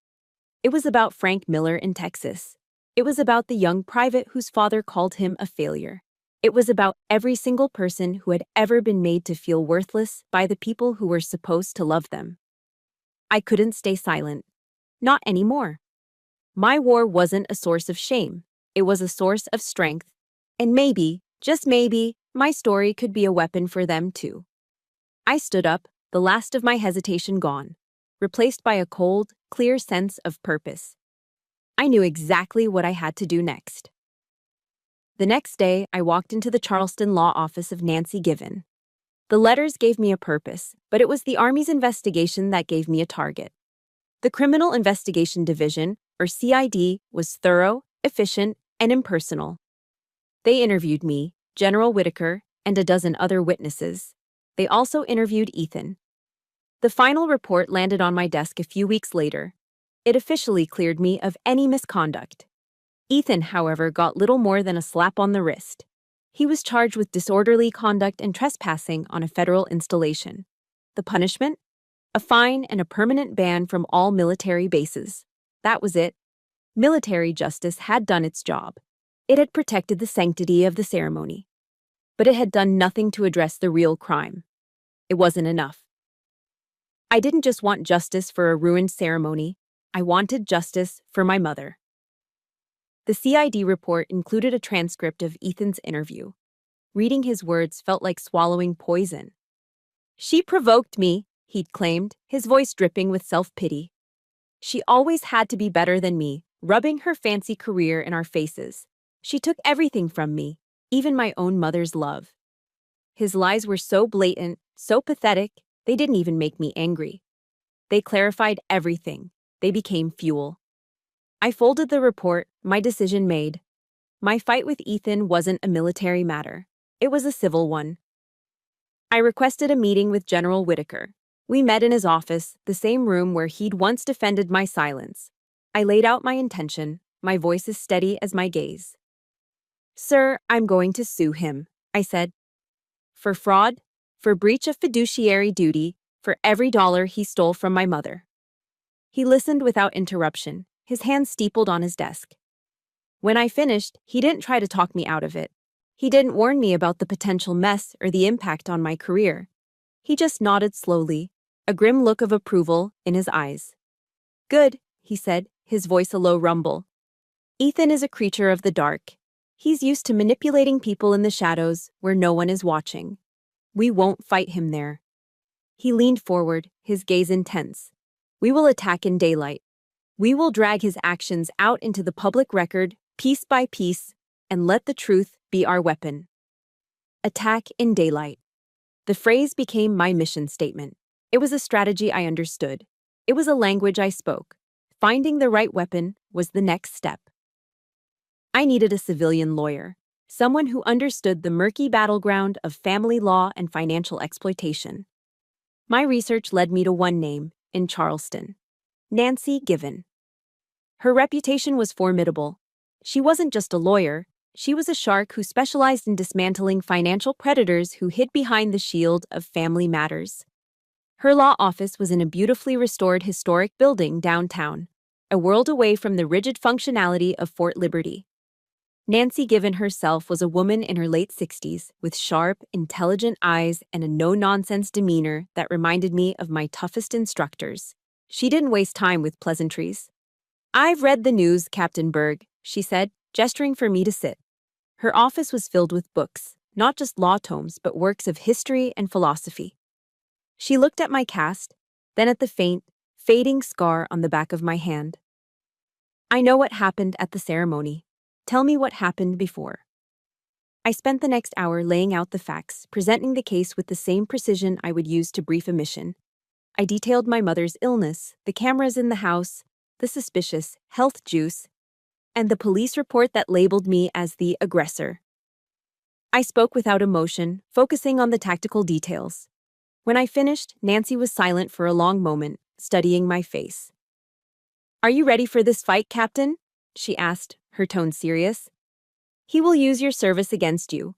It was about Frank Miller in Texas. It was about the young private whose father called him a failure. It was about every single person who had ever been made to feel worthless by the people who were supposed to love them. I couldn't stay silent. Not anymore. My war wasn't a source of shame. It was a source of strength. And maybe, just maybe, my story could be a weapon for them too. I stood up, the last of my hesitation gone, replaced by a cold, clear sense of purpose. I knew exactly what I had to do next. The next day, I walked into the Charleston law office of Nancy Given. The letters gave me a purpose, but it was the Army's investigation that gave me a target. The Criminal Investigation Division, or CID, was thorough, efficient, and impersonal. They interviewed me, General Whitaker, and a dozen other witnesses. They also interviewed Ethan. The final report landed on my desk a few weeks later. It officially cleared me of any misconduct. Ethan, however, got little more than a slap on the wrist. He was charged with disorderly conduct and trespassing on a federal installation. The punishment? A fine and a permanent ban from all military bases. That was it. Military justice had done its job. It had protected the sanctity of the ceremony. But it had done nothing to address the real crime. It wasn't enough. I didn't just want justice for a ruined ceremony. I wanted justice for my mother. The CID report included a transcript of Ethan's interview. Reading his words felt like swallowing poison. "She provoked me," he'd claimed, his voice dripping with self-pity. "She always had to be better than me, rubbing her fancy career in our faces. She took everything from me, even my own mother's love." His lies were so blatant, so pathetic, they didn't even make me angry. They clarified everything. They became fuel. I folded the report, my decision made. My fight with Ethan wasn't a military matter. It was a civil one. I requested a meeting with General Whitaker. We met in his office, the same room where he'd once defended my silence. I laid out my intention, my voice as steady as my gaze. "Sir, I'm going to sue him," I said. "For fraud, for breach of fiduciary duty, for every dollar he stole from my mother." He listened without interruption, his hands steepled on his desk. When I finished, he didn't try to talk me out of it. He didn't warn me about the potential mess or the impact on my career. He just nodded slowly, a grim look of approval in his eyes. "Good," he said, his voice a low rumble. "Ethan is a creature of the dark. He's used to manipulating people in the shadows where no one is watching. We won't fight him there." He leaned forward, his gaze intense. "We will attack in daylight. We will drag his actions out into the public record, piece by piece, and let the truth be our weapon." Attack in daylight. The phrase became my mission statement. It was a strategy I understood. It was a language I spoke. Finding the right weapon was the next step. I needed a civilian lawyer, someone who understood the murky battleground of family law and financial exploitation. My research led me to one name, in Charleston: Nancy Given. Her reputation was formidable. She wasn't just a lawyer, she was a shark who specialized in dismantling financial predators who hid behind the shield of family matters. Her law office was in a beautifully restored historic building downtown, a world away from the rigid functionality of Fort Liberty. Nancy Given herself was a woman in her late 60s with sharp, intelligent eyes and a no-nonsense demeanor that reminded me of my toughest instructors. She didn't waste time with pleasantries. "I've read the news, Captain Berg," she said, gesturing for me to sit. Her office was filled with books, not just law tomes, but works of history and philosophy. She looked at my cast, then at the faint, fading scar on the back of my hand. "I know what happened at the ceremony. Tell me what happened before." I spent the next hour laying out the facts, presenting the case with the same precision I would use to brief a mission. I detailed my mother's illness, the cameras in the house, the suspicious health juice, and the police report that labeled me as the aggressor. I spoke without emotion, focusing on the tactical details. When I finished, Nancy was silent for a long moment, studying my face. "Are you ready for this fight, Captain?" she asked, her tone serious. "He will use your service against you.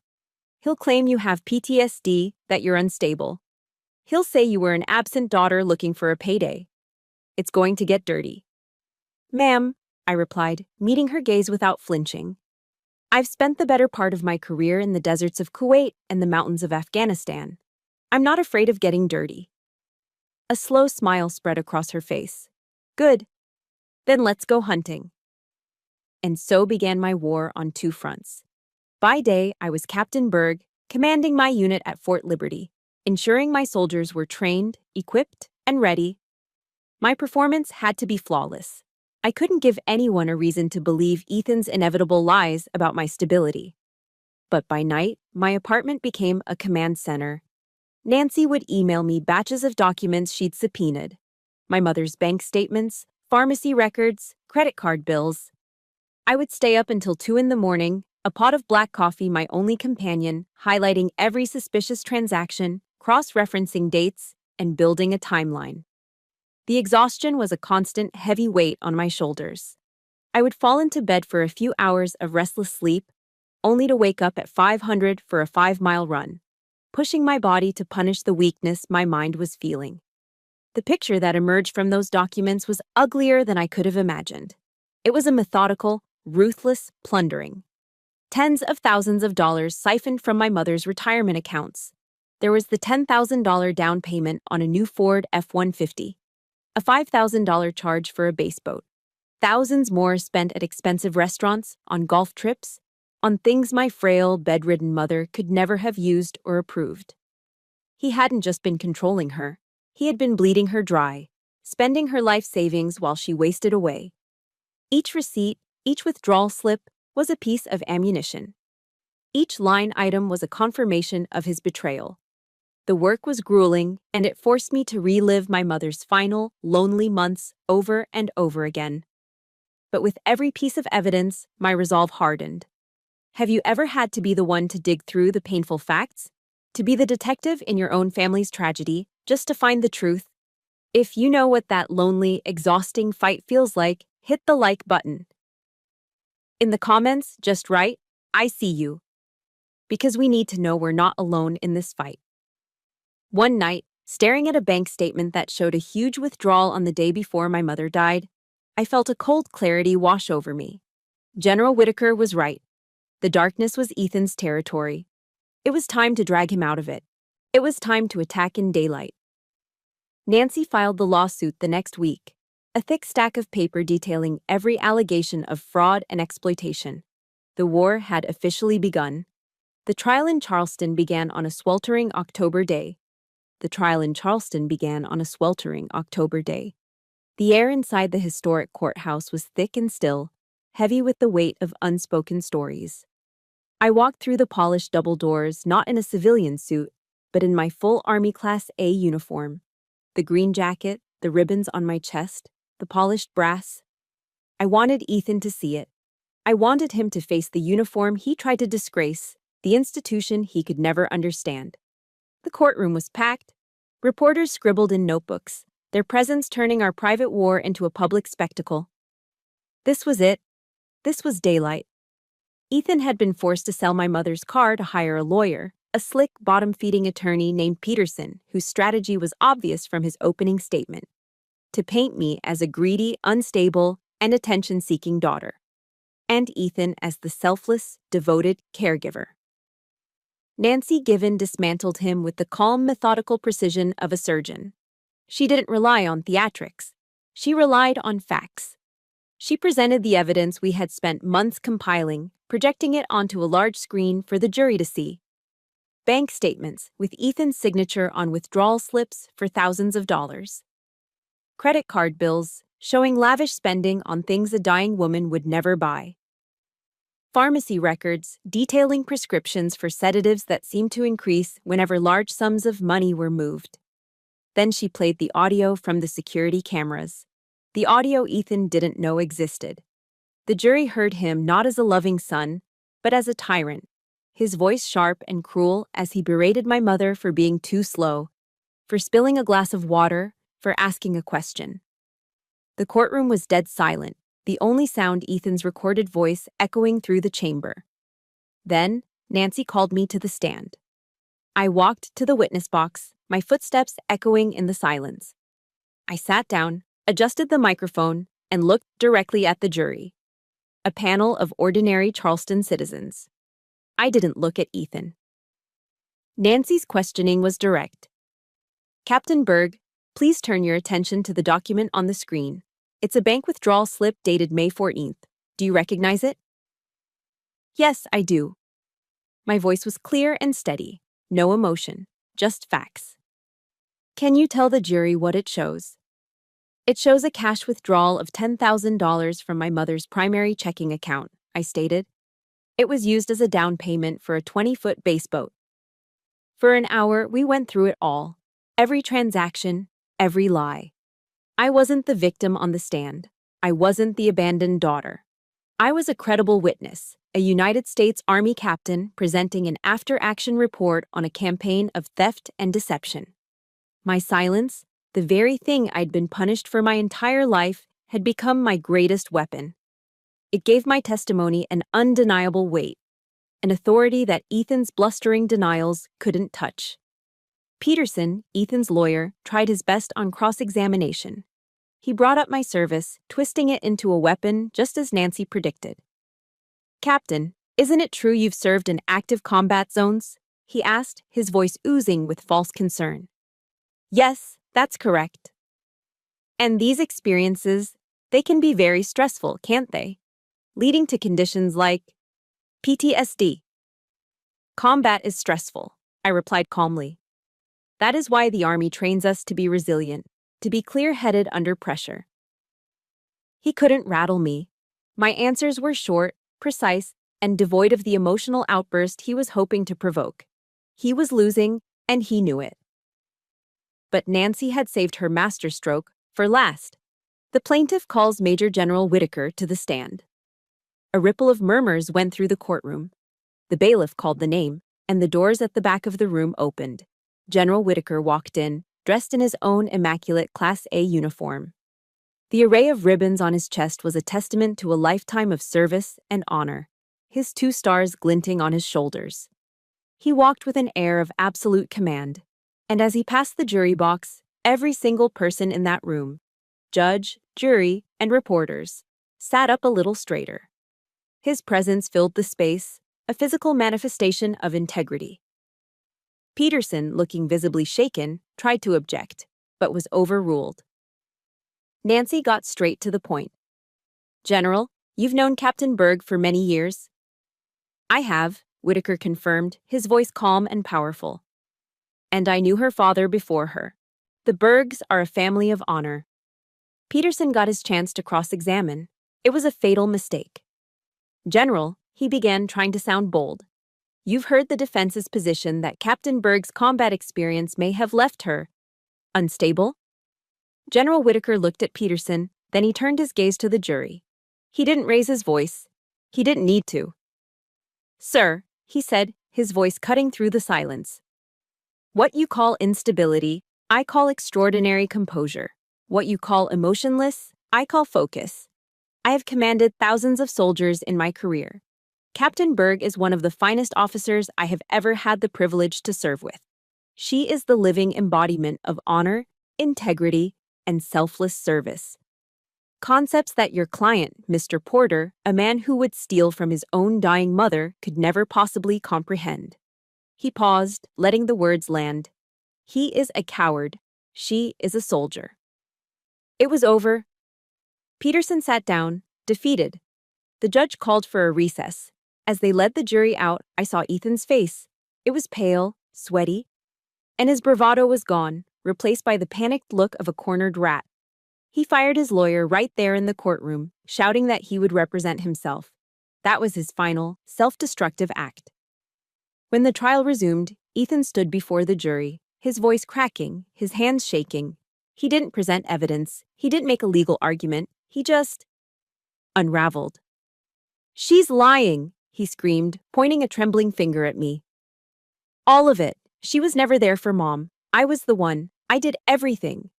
He'll claim you have PTSD, that you're unstable. He'll say you were an absent daughter looking for a payday. It's going to get dirty." "Ma'am," I replied, meeting her gaze without flinching. "I've spent the better part of my career in the deserts of Kuwait and the mountains of Afghanistan. I'm not afraid of getting dirty." A slow smile spread across her face. "Good. Then let's go hunting." And so began my war on two fronts. By day, I was Captain Berg, commanding my unit at Fort Liberty, ensuring my soldiers were trained, equipped, and ready. My performance had to be flawless. I couldn't give anyone a reason to believe Ethan's inevitable lies about my stability. But by night, my apartment became a command center. Nancy would email me batches of documents she'd subpoenaed: my mother's bank statements, pharmacy records, credit card bills. I would stay up until 2 in the morning, a pot of black coffee my only companion, highlighting every suspicious transaction, cross-referencing dates, and building a timeline. The exhaustion was a constant, heavy weight on my shoulders. I would fall into bed for a few hours of restless sleep, only to wake up at 500 for a 5-mile run, pushing my body to punish the weakness my mind was feeling. The picture that emerged from those documents was uglier than I could have imagined. It was a methodical, ruthless plundering. Tens of thousands of dollars siphoned from my mother's retirement accounts. There was the $10,000 down payment on a new Ford F-150, a $5,000 charge for a bass boat, thousands more spent at expensive restaurants, on golf trips, on things my frail, bedridden mother could never have used or approved. He hadn't just been controlling her. He had been bleeding her dry, spending her life savings while she wasted away. Each receipt, each withdrawal slip, was a piece of ammunition. Each line item was a confirmation of his betrayal. The work was grueling, and it forced me to relive my mother's final, lonely months over and over again. But with every piece of evidence, my resolve hardened. Have you ever had to be the one to dig through the painful facts? To be the detective in your own family's tragedy, just to find the truth? If you know what that lonely, exhausting fight feels like, hit the like button. In the comments, just write, "I see you." Because we need to know we're not alone in this fight. One night, staring at a bank statement that showed a huge withdrawal on the day before my mother died, I felt a cold clarity wash over me. General Whitaker was right. The darkness was Ethan's territory. It was time to drag him out of it. It was time to attack in daylight. Nancy filed the lawsuit the next week, a thick stack of paper detailing every allegation of fraud and exploitation. The war had officially begun. The trial in Charleston began on a sweltering October day. The air inside the historic courthouse was thick and still, heavy with the weight of unspoken stories. I walked through the polished double doors, not in a civilian suit, but in my full Army Class A uniform. The green jacket, the ribbons on my chest, the polished brass. I wanted Ethan to see it. I wanted him to face the uniform he tried to disgrace, the institution he could never understand. The courtroom was packed. Reporters scribbled in notebooks, their presence turning our private war into a public spectacle. This was it. This was daylight. Ethan had been forced to sell my mother's car to hire a lawyer, a slick, bottom-feeding attorney named Peterson, whose strategy was obvious from his opening statement: to paint me as a greedy, unstable, and attention-seeking daughter, and Ethan as the selfless, devoted caregiver. Nancy Given dismantled him with the calm, methodical precision of a surgeon. She didn't rely on theatrics. She relied on facts. She presented the evidence we had spent months compiling, projecting it onto a large screen for the jury to see. Bank statements with Ethan's signature on withdrawal slips for thousands of dollars. Credit card bills showing lavish spending on things a dying woman would never buy. Pharmacy records detailing prescriptions for sedatives that seemed to increase whenever large sums of money were moved. Then she played the audio from the security cameras, the audio Ethan didn't know existed. The jury heard him not as a loving son, but as a tyrant, his voice sharp and cruel as he berated my mother for being too slow, for spilling a glass of water, for asking a question. The courtroom was dead silent, the only sound Ethan's recorded voice echoing through the chamber. Then, Nancy called me to the stand. I walked to the witness box, my footsteps echoing in the silence. I sat down, adjusted the microphone, and looked directly at the jury. A panel of ordinary Charleston citizens. I didn't look at Ethan. Nancy's questioning was direct. "Captain Berg, please turn your attention to the document on the screen. It's a bank withdrawal slip dated May 14th. Do you recognize it?" "Yes, I do." My voice was clear and steady. No emotion, just facts. "Can you tell the jury what it shows?" It shows a cash withdrawal of $10,000 from my mother's primary checking account, I stated. It was used as a down payment for a 20-foot bass boat. For an hour, we went through it all. Every transaction, every lie. I wasn't the victim on the stand. I wasn't the abandoned daughter. I was a credible witness, a United States Army captain presenting an after-action report on a campaign of theft and deception. My silence, the very thing I'd been punished for my entire life, had become my greatest weapon. It gave my testimony an undeniable weight, an authority that Ethan's blustering denials couldn't touch. Peterson, Ethan's lawyer, tried his best on cross-examination. He brought up my service, twisting it into a weapon just as Nancy predicted. "Captain, isn't it true you've served in active combat zones?" he asked, his voice oozing with false concern. "Yes, that's correct." "And these experiences, they can be very stressful, can't they? Leading to conditions like PTSD. "Combat is stressful," I replied calmly. "That is why the Army trains us to be resilient, to be clear-headed under pressure." He couldn't rattle me. My answers were short, precise, and devoid of the emotional outburst he was hoping to provoke. He was losing, and he knew it. But Nancy had saved her masterstroke for last. The plaintiff calls Major General Whitaker to the stand. A ripple of murmurs went through the courtroom. The bailiff called the name, and the doors at the back of the room opened. General Whitaker walked in, dressed in his own immaculate Class A uniform. The array of ribbons on his chest was a testament to a lifetime of service and honor, his 2 stars glinting on his shoulders. He walked with an air of absolute command, and as he passed the jury box, every single person in that room, judge, jury, and reporters, sat up a little straighter. His presence filled the space, a physical manifestation of integrity. Peterson, looking visibly shaken, tried to object, but was overruled. Nancy got straight to the point. "General, you've known Captain Berg for many years." "I have," Whitaker confirmed, his voice calm and powerful. "And I knew her father before her. The Bergs are a family of honor." Peterson got his chance to cross-examine. It was a fatal mistake. "General," he began, trying to sound bold, "you've heard the defense's position that Captain Berg's combat experience may have left her unstable?" General Whitaker looked at Peterson, then he turned his gaze to the jury. He didn't raise his voice. He didn't need to. "Sir," he said, his voice cutting through the silence, "what you call instability, I call extraordinary composure. What you call emotionless, I call focus. I have commanded thousands of soldiers in my career. Captain Berg is one of the finest officers I have ever had the privilege to serve with. She is the living embodiment of honor, integrity, and selfless service. Concepts that your client, Mr. Porter, a man who would steal from his own dying mother, could never possibly comprehend." He paused, letting the words land. "He is a coward. She is a soldier." It was over. Peterson sat down, defeated. The judge called for a recess. As they led the jury out, I saw Ethan's face. It was pale, sweaty, and his bravado was gone, replaced by the panicked look of a cornered rat. He fired his lawyer right there in the courtroom, shouting that he would represent himself. That was his final, self-destructive act. When the trial resumed, Ethan stood before the jury, his voice cracking, his hands shaking. He didn't present evidence. He didn't make a legal argument. He just unraveled. "She's lying," he screamed, pointing a trembling finger at me. "All of it. She was never there for Mom. I was the one. I did everything."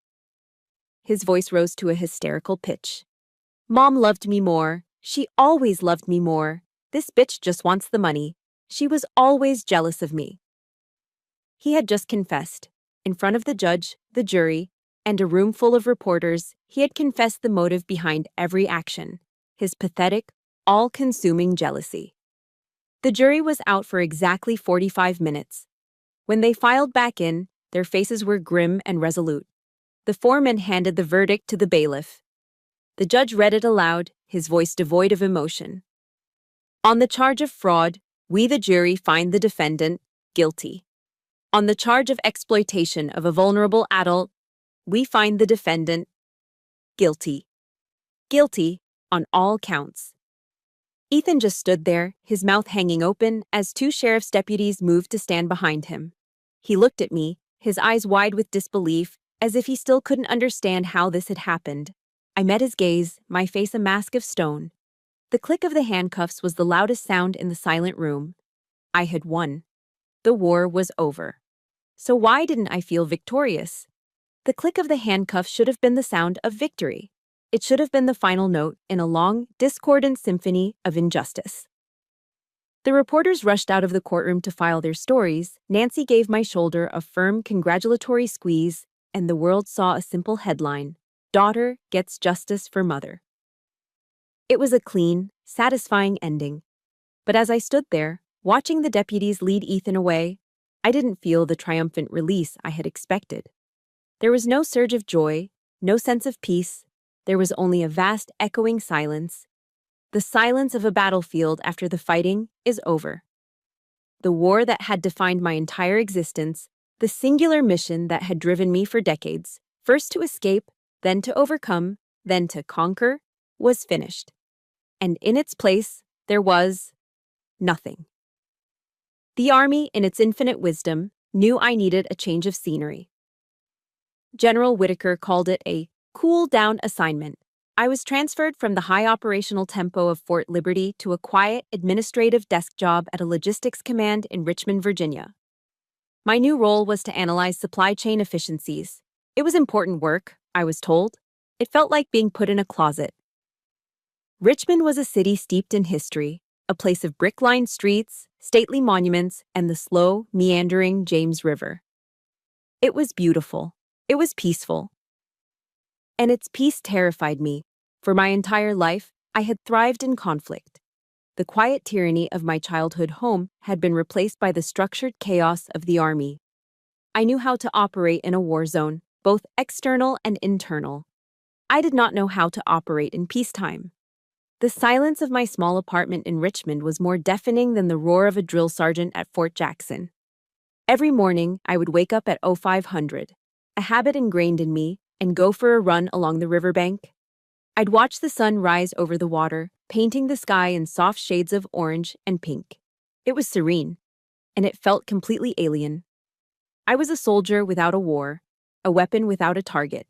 His voice rose to a hysterical pitch. "Mom loved me more. She always loved me more. This bitch just wants the money. She was always jealous of me." He had just confessed. In front of the judge, the jury, and a room full of reporters, he had confessed the motive behind every action, his pathetic, all-consuming jealousy. The jury was out for exactly 45 minutes. When they filed back in, their faces were grim and resolute. The foreman handed the verdict to the bailiff. The judge read it aloud, his voice devoid of emotion. "On the charge of fraud, we the jury find the defendant guilty. On the charge of exploitation of a vulnerable adult, we find the defendant Guilty. Guilty on all counts. Ethan just stood there, his mouth hanging open, as two sheriff's deputies moved to stand behind him. He looked at me, his eyes wide with disbelief, as if he still couldn't understand how this had happened. I met his gaze, my face a mask of stone. The click of the handcuffs was the loudest sound in the silent room. I had won. The war was over. So why didn't I feel victorious? The click of the handcuffs should have been the sound of victory. It should have been the final note in a long, discordant symphony of injustice. The reporters rushed out of the courtroom to file their stories. Nancy gave my shoulder a firm, congratulatory squeeze, and the world saw a simple headline: "Daughter gets justice for mother." It was a clean, satisfying ending. But as I stood there, watching the deputies lead Ethan away, I didn't feel the triumphant release I had expected. There was no surge of joy, no sense of peace. There was only a vast, echoing silence. The silence of a battlefield after the fighting is over. The war that had defined my entire existence, the singular mission that had driven me for decades, first to escape, then to overcome, then to conquer, was finished. And in its place, there was nothing. The Army, in its infinite wisdom, knew I needed a change of scenery. General Whitaker called it a cool-down assignment. I was transferred from the high operational tempo of Fort Liberty to a quiet, administrative desk job at a logistics command in Richmond, Virginia. My new role was to analyze supply chain efficiencies. It was important work, I was told. It felt like being put in a closet. Richmond was a city steeped in history, a place of brick-lined streets, stately monuments, and the slow, meandering James River. It was beautiful. It was peaceful. And its peace terrified me. For my entire life, I had thrived in conflict. The quiet tyranny of my childhood home had been replaced by the structured chaos of the Army. I knew how to operate in a war zone, both external and internal. I did not know how to operate in peacetime. The silence of my small apartment in Richmond was more deafening than the roar of a drill sergeant at Fort Jackson. Every morning, I would wake up at 0500, a habit ingrained in me, and go for a run along the riverbank. I'd watch the sun rise over the water, painting the sky in soft shades of orange and pink. It was serene, and it felt completely alien. I was a soldier without a war, a weapon without a target.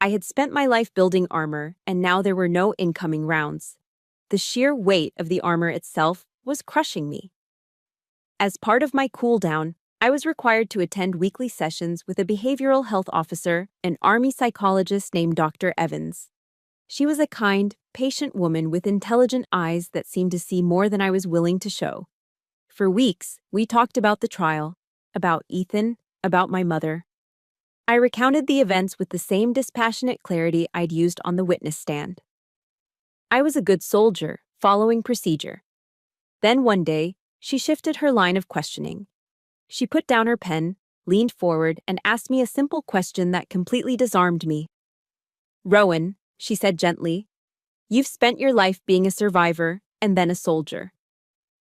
I had spent my life building armor, and now there were no incoming rounds. The sheer weight of the armor itself was crushing me. As part of my cool-down, I was required to attend weekly sessions with a behavioral health officer, an Army psychologist named Dr. Evans. She was a kind, patient woman with intelligent eyes that seemed to see more than I was willing to show. For weeks, we talked about the trial, about Ethan, about my mother. I recounted the events with the same dispassionate clarity I'd used on the witness stand. I was a good soldier, following procedure. Then one day, she shifted her line of questioning. She put down her pen, leaned forward, and asked me a simple question that completely disarmed me. "Rowan," she said gently, "you've spent your life being a survivor and then a soldier.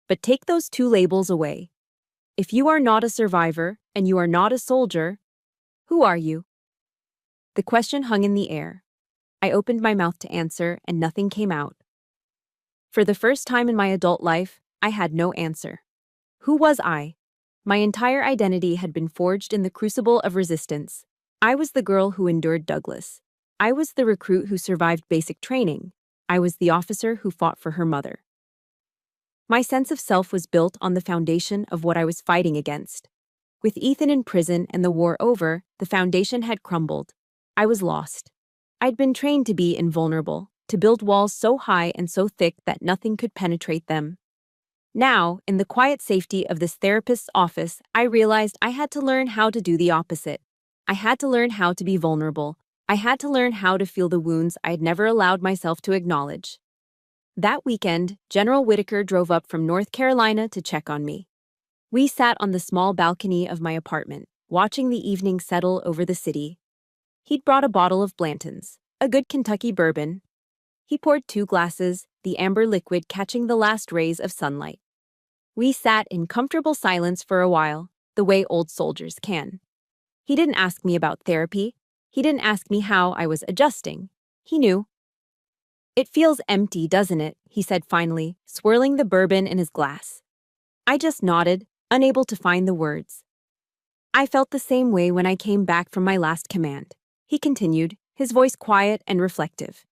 But take those two labels away. If you are not a survivor and you are not a soldier, who are you?" The question hung in the air. I opened my mouth to answer, and nothing came out. For the first time in my adult life, I had no answer. Who was I? My entire identity had been forged in the crucible of resistance. I was the girl who endured Douglas. I was the recruit who survived basic training. I was the officer who fought for her mother. My sense of self was built on the foundation of what I was fighting against. With Ethan in prison and the war over, the foundation had crumbled. I was lost. I'd been trained to be invulnerable, to build walls so high and so thick that nothing could penetrate them. Now, in the quiet safety of this therapist's office, I realized I had to learn how to do the opposite. I had to learn how to be vulnerable. I had to learn how to feel the wounds I'd never allowed myself to acknowledge. That weekend, General Whitaker drove up from North Carolina to check on me. We sat on the small balcony of my apartment, watching the evening settle over the city. He'd brought a bottle of Blanton's, a good Kentucky bourbon. He poured 2 glasses, the amber liquid catching the last rays of sunlight. We sat in comfortable silence for a while, the way old soldiers can. He didn't ask me about therapy. He didn't ask me how I was adjusting. He knew. It feels empty, doesn't it? He said finally, swirling the bourbon in his glass. I just nodded, unable to find the words. I felt the same way when I came back from my last command. He continued, his voice quiet and reflective.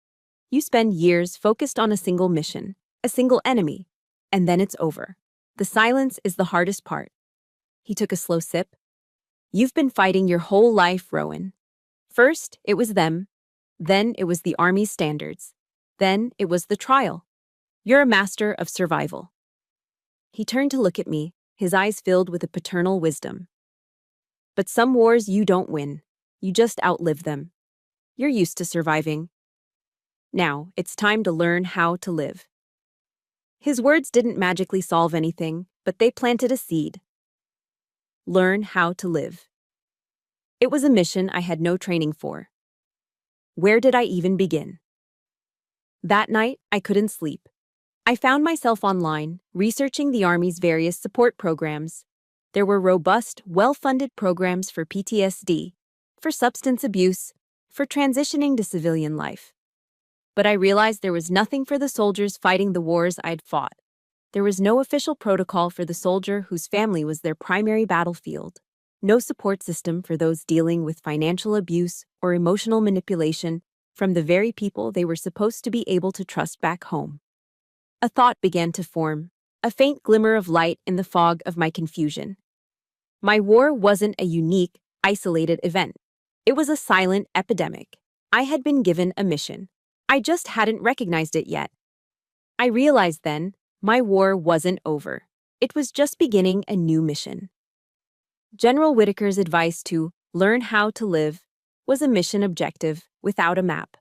You spend years focused on a single mission, a single enemy, and then it's over. The silence is the hardest part. He took a slow sip. You've been fighting your whole life, Rowan. First, it was them. Then it was the Army's standards. Then it was the trial. You're a master of survival. He turned to look at me, his eyes filled with a paternal wisdom. But some wars you don't win. You just outlive them. You're used to surviving. Now, it's time to learn how to live. His words didn't magically solve anything, but they planted a seed. Learn how to live. It was a mission I had no training for. Where did I even begin? That night, I couldn't sleep. I found myself online, researching the Army's various support programs. There were robust, well-funded programs for PTSD, for substance abuse, for transitioning to civilian life. But I realized there was nothing for the soldiers fighting the wars I'd fought. There was no official protocol for the soldier whose family was their primary battlefield. No support system for those dealing with financial abuse or emotional manipulation from the very people they were supposed to be able to trust back home. A thought began to form, a faint glimmer of light in the fog of my confusion. My war wasn't a unique, isolated event. It was a silent epidemic. I had been given a mission. I just hadn't recognized it yet. I realized then, my war wasn't over. It was just beginning a new mission. General Whitaker's advice to learn how to live was a mission objective without a map.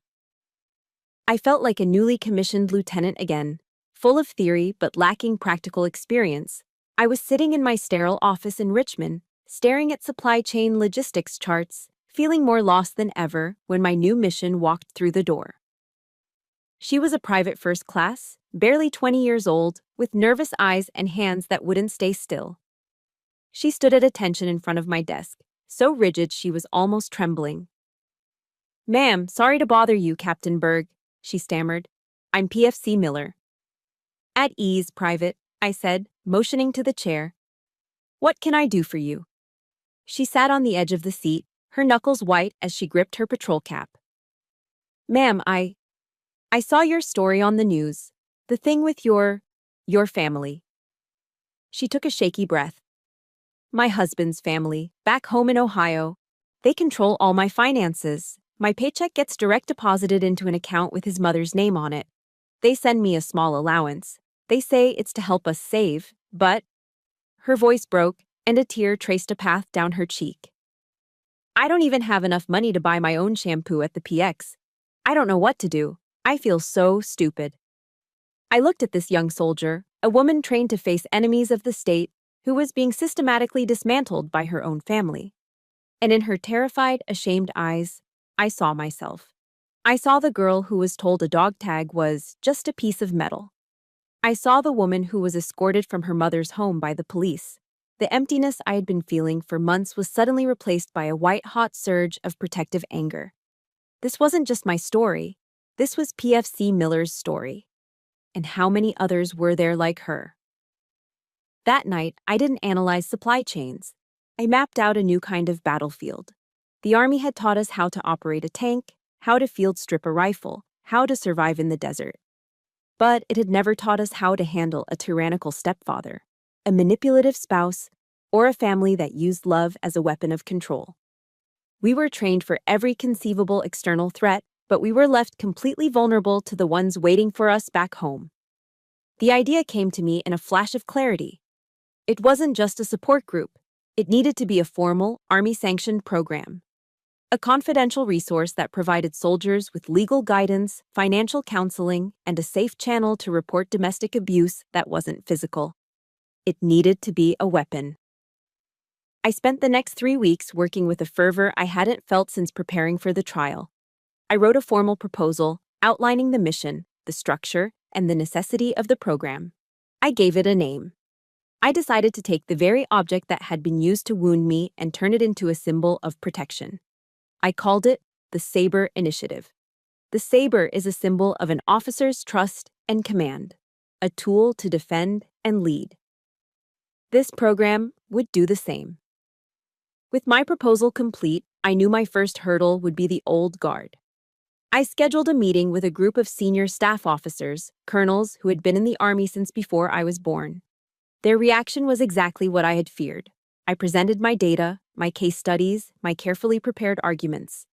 I felt like a newly commissioned lieutenant again, full of theory but lacking practical experience. I was sitting in my sterile office in Richmond, staring at supply chain logistics charts, feeling more lost than ever when my new mission walked through the door. She was a private first class, barely 20 years old, with nervous eyes and hands that wouldn't stay still. She stood at attention in front of my desk, so rigid she was almost trembling. "Ma'am, sorry to bother you, Captain Berg," she stammered. "I'm PFC Miller." "At ease, Private," I said, motioning to the chair. "What can I do for you?" She sat on the edge of the seat, her knuckles white as she gripped her patrol cap. "Ma'am, I saw your story on the news. The thing with your family." She took a shaky breath. "My husband's family, back home in Ohio. They control all my finances. My paycheck gets direct deposited into an account with his mother's name on it. They send me a small allowance. They say it's to help us save, but..." Her voice broke, and a tear traced a path down her cheek. "I don't even have enough money to buy my own shampoo at the PX. I don't know what to do. I feel so stupid." I looked at this young soldier, a woman trained to face enemies of the state, who was being systematically dismantled by her own family. And in her terrified, ashamed eyes, I saw myself. I saw the girl who was told a dog tag was just a piece of metal. I saw the woman who was escorted from her mother's home by the police. The emptiness I had been feeling for months was suddenly replaced by a white-hot surge of protective anger. This wasn't just my story. This was PFC Miller's story. And how many others were there like her? That night, I didn't analyze supply chains. I mapped out a new kind of battlefield. The Army had taught us how to operate a tank, how to field strip a rifle, how to survive in the desert. But it had never taught us how to handle a tyrannical stepfather, a manipulative spouse, or a family that used love as a weapon of control. We were trained for every conceivable external threat, but we were left completely vulnerable to the ones waiting for us back home. The idea came to me in a flash of clarity. It wasn't just a support group. It needed to be a formal, Army-sanctioned program. A confidential resource that provided soldiers with legal guidance, financial counseling, and a safe channel to report domestic abuse that wasn't physical. It needed to be a weapon. I spent the next 3 weeks working with a fervor I hadn't felt since preparing for the trial. I wrote a formal proposal outlining the mission, the structure, and the necessity of the program. I gave it a name. I decided to take the very object that had been used to wound me and turn it into a symbol of protection. I called it the Saber Initiative. The saber is a symbol of an officer's trust and command, a tool to defend and lead. This program would do the same. With my proposal complete, I knew my first hurdle would be the old guard. I scheduled a meeting with a group of senior staff officers, colonels who had been in the Army since before I was born. Their reaction was exactly what I had feared. I presented my data, my case studies, my carefully prepared arguments.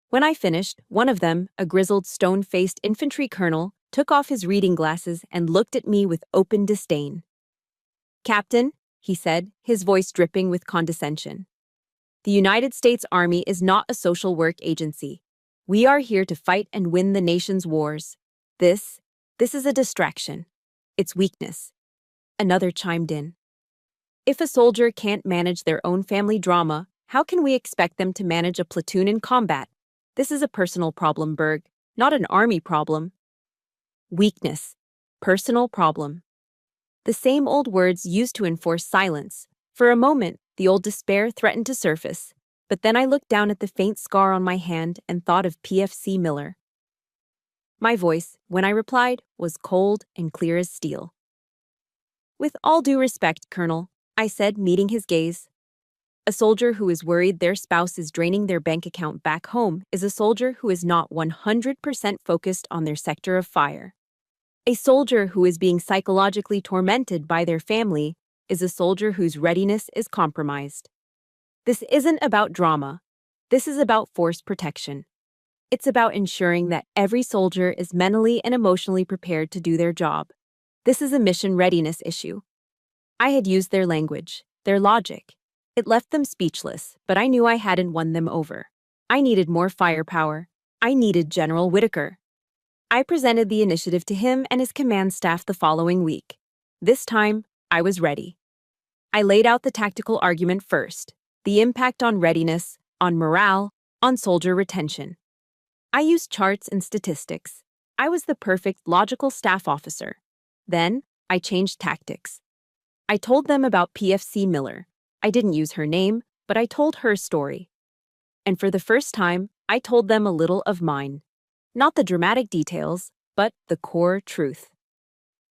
When I finished, one of them, a grizzled, stone-faced infantry colonel, took off his reading glasses and looked at me with open disdain. "Captain," he said, his voice dripping with condescension, "the United States Army is not a social work agency. We are here to fight and win the nation's wars. This is a distraction. It's weakness." Another chimed in. "If a soldier can't manage their own family drama, how can we expect them to manage a platoon in combat? This is a personal problem, Berg, not an army problem." Weakness. Personal problem. The same old words used to enforce silence. For a moment, the old despair threatened to surface, but then I looked down at the faint scar on my hand and thought of PFC Miller. My voice, when I replied, was cold and clear as steel. "With all due respect, Colonel," I said, meeting his gaze, "a soldier who is worried their spouse is draining their bank account back home is a soldier who is not 100% focused on their sector of fire. A soldier who is being psychologically tormented by their family is a soldier whose readiness is compromised. This isn't about drama. This is about force protection. It's about ensuring that every soldier is mentally and emotionally prepared to do their job. This is a mission readiness issue." I had used their language, their logic. It left them speechless, but I knew I hadn't won them over. I needed more firepower. I needed General Whitaker. I presented the initiative to him and his command staff the following week. This time, I was ready. I laid out the tactical argument first, the impact on readiness, on morale, on soldier retention. I used charts and statistics. I was the perfect logical staff officer. Then, I changed tactics. I told them about PFC Miller. I didn't use her name, but I told her story. And for the first time, I told them a little of mine. Not the dramatic details, but the core truth.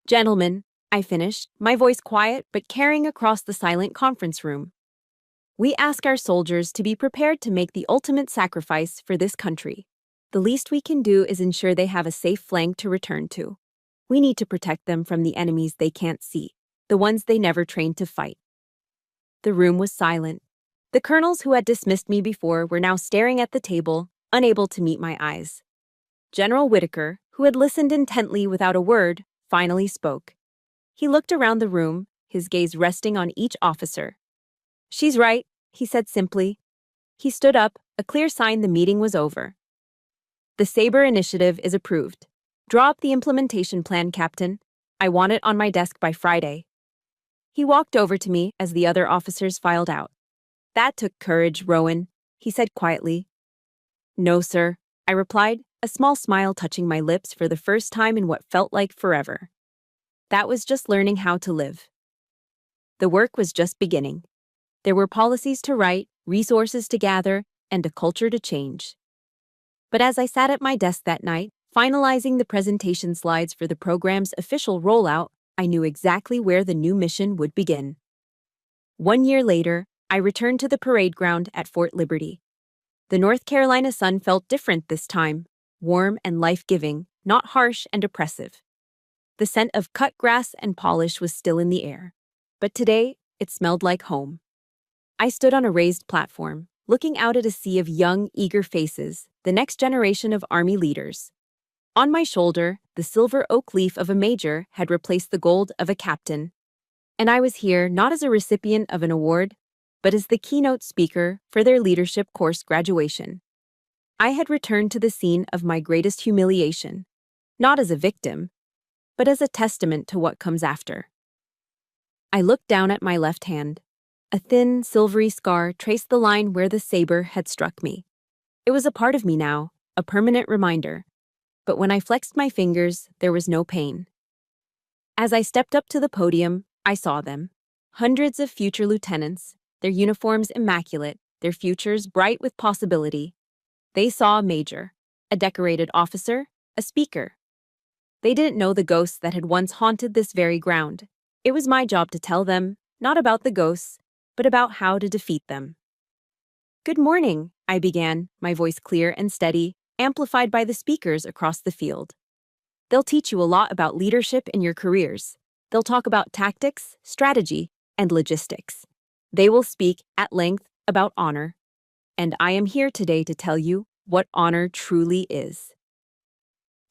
"Gentlemen," I finished, my voice quiet but carrying across the silent conference room, "we ask our soldiers to be prepared to make the ultimate sacrifice for this country. The least we can do is ensure they have a safe flank to return to. We need to protect them from the enemies they can't see, the ones they never trained to fight." The room was silent. The colonels who had dismissed me before were now staring at the table, unable to meet my eyes. General Whitaker, who had listened intently without a word, finally spoke. He looked around the room, his gaze resting on each officer. "She's right," he said simply. He stood up, a clear sign the meeting was over. "The Saber initiative is approved. Draw up the implementation plan, Captain. I want it on my desk by Friday." He walked over to me as the other officers filed out. "That took courage, Rowan," he said quietly. "No, sir," I replied, a small smile touching my lips for the first time in what felt like forever. That was just learning how to live. The work was just beginning. There were policies to write, resources to gather, and a culture to change. But as I sat at my desk that night, finalizing the presentation slides for the program's official rollout, I knew exactly where the new mission would begin. 1 year later, I returned to the parade ground at Fort Liberty. The North Carolina sun felt different this time, warm and life-giving, not harsh and oppressive. The scent of cut grass and polish was still in the air, but today it smelled like home. I stood on a raised platform, looking out at a sea of young, eager faces, the next generation of Army leaders. On my shoulder, the silver oak leaf of a major had replaced the gold of a captain. And I was here not as a recipient of an award, but as the keynote speaker for their leadership course graduation. I had returned to the scene of my greatest humiliation, not as a victim, but as a testament to what comes after. I looked down at my left hand. A thin, silvery scar traced the line where the saber had struck me. It was a part of me now, a permanent reminder. But when I flexed my fingers, there was no pain. As I stepped up to the podium, I saw them. Hundreds of future lieutenants, their uniforms immaculate, their futures bright with possibility. They saw a major, a decorated officer, a speaker. They didn't know the ghosts that had once haunted this very ground. It was my job to tell them, not about the ghosts, but about how to defeat them. "Good morning," I began, my voice clear and steady, amplified by the speakers across the field. "They'll teach you a lot about leadership in your careers. They'll talk about tactics, strategy, and logistics. They will speak at length about honor. And I am here today to tell you what honor truly is."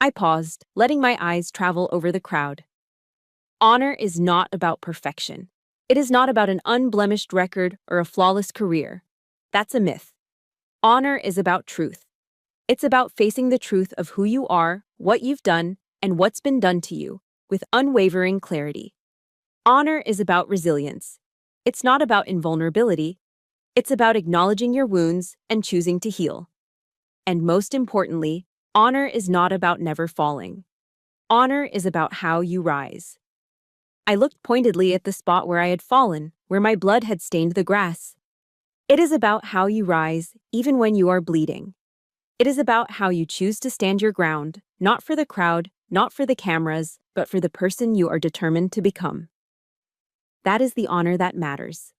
I paused, letting my eyes travel over the crowd. Honor is not about perfection. It is not about an unblemished record or a flawless career. That's a myth. Honor is about truth. It's about facing the truth of who you are, what you've done, and what's been done to you, with unwavering clarity. Honor is about resilience. It's not about invulnerability. It's about acknowledging your wounds and choosing to heal. And most importantly, honor is not about never falling. Honor is about how you rise. I looked pointedly at the spot where I had fallen, where my blood had stained the grass. It is about how you rise, even when you are bleeding. It is about how you choose to stand your ground, not for the crowd, not for the cameras, but for the person you are determined to become. That is the honor that matters.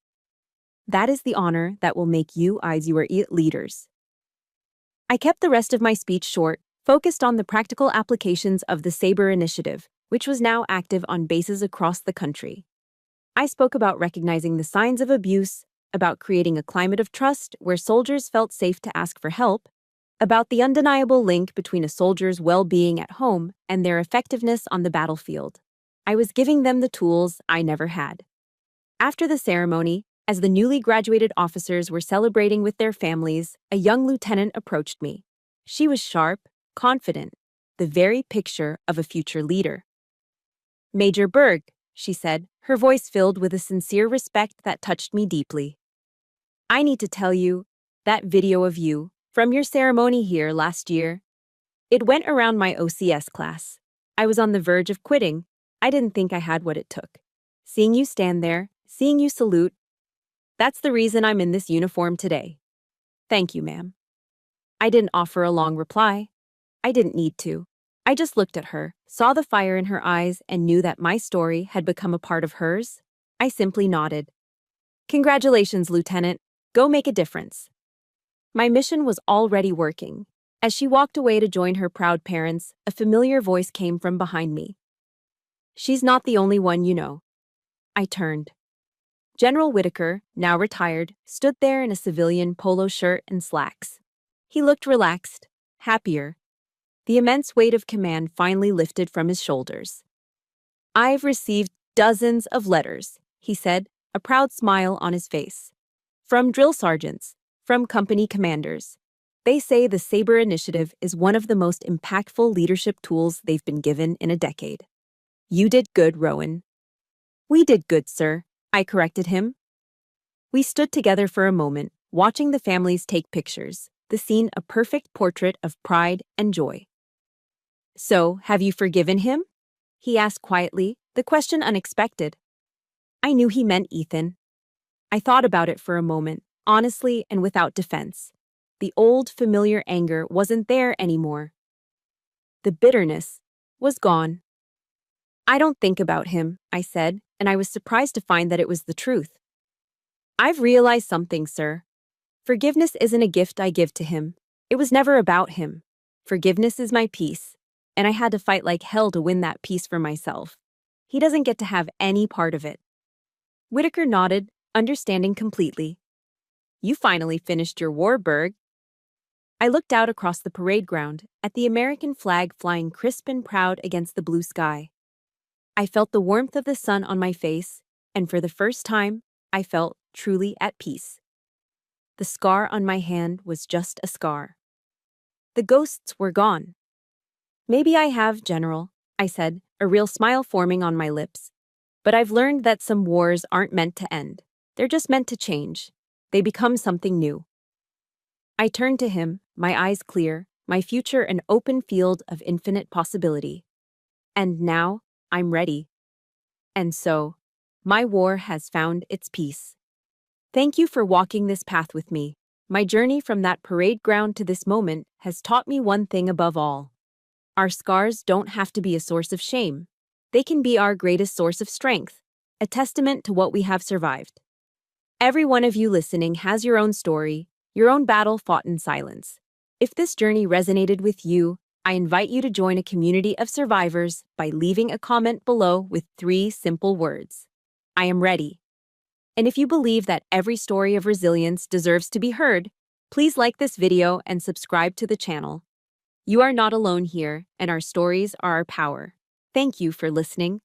That is the honor that will make you your leaders. I kept the rest of my speech short, focused on the practical applications of the Saber initiative, which was now active on bases across the country. I spoke about recognizing the signs of abuse, about creating a climate of trust where soldiers felt safe to ask for help, about the undeniable link between a soldier's well-being at home and their effectiveness on the battlefield. I was giving them the tools I never had. After the ceremony, as the newly graduated officers were celebrating with their families, a young lieutenant approached me. She was sharp, confident, the very picture of a future leader. "Major Berg," she said, her voice filled with a sincere respect that touched me deeply. "I need to tell you, that video of you, from your ceremony here last year, it went around my OCS class. I was on the verge of quitting. I didn't think I had what it took. Seeing you stand there, seeing you salute, that's the reason I'm in this uniform today. Thank you, ma'am." I didn't offer a long reply. I didn't need to. I just looked at her, saw the fire in her eyes, and knew that my story had become a part of hers. I simply nodded. "Congratulations, Lieutenant. Go make a difference." My mission was already working. As she walked away to join her proud parents, a familiar voice came from behind me. "She's not the only one you know." I turned. General Whitaker, now retired, stood there in a civilian polo shirt and slacks. He looked relaxed, happier. The immense weight of command finally lifted from his shoulders. "I've received dozens of letters," he said, a proud smile on his face. "From drill sergeants, from company commanders. They say the Saber initiative is one of the most impactful leadership tools they've been given in a decade. You did good, Rowan." "We did good, sir," I corrected him. We stood together for a moment, watching the families take pictures, the scene a perfect portrait of pride and joy. "So, have you forgiven him?" he asked quietly, the question unexpected. I knew he meant Ethan. I thought about it for a moment, honestly and without defense. The old, familiar anger wasn't there anymore. The bitterness was gone. "I don't think about him," I said, and I was surprised to find that it was the truth. "I've realized something, sir. Forgiveness isn't a gift I give to him. It was never about him. Forgiveness is my peace, and I had to fight like hell to win that peace for myself. He doesn't get to have any part of it." Whitaker nodded, understanding completely. "You finally finished your war, Berg." I looked out across the parade ground, at the American flag flying crisp and proud against the blue sky. I felt the warmth of the sun on my face, and for the first time, I felt truly at peace. The scar on my hand was just a scar. The ghosts were gone. "Maybe I have, General," I said, a real smile forming on my lips. "But I've learned that some wars aren't meant to end. They're just meant to change. They become something new." I turned to him, my eyes clear, my future an open field of infinite possibility. And now, I'm ready. And so, my war has found its peace. Thank you for walking this path with me, My journey from that parade ground to this moment has taught me one thing above all. Our scars don't have to be a source of shame. They can be our greatest source of strength, a testament to what we have survived. Every one of you listening has your own story, your own battle fought in silence. If this journey resonated with you, I invite you to join a community of survivors by leaving a comment below with 3 simple words. I am ready. And if you believe that every story of resilience deserves to be heard, please like this video and subscribe to the channel. You are not alone here, and our stories are our power. Thank you for listening.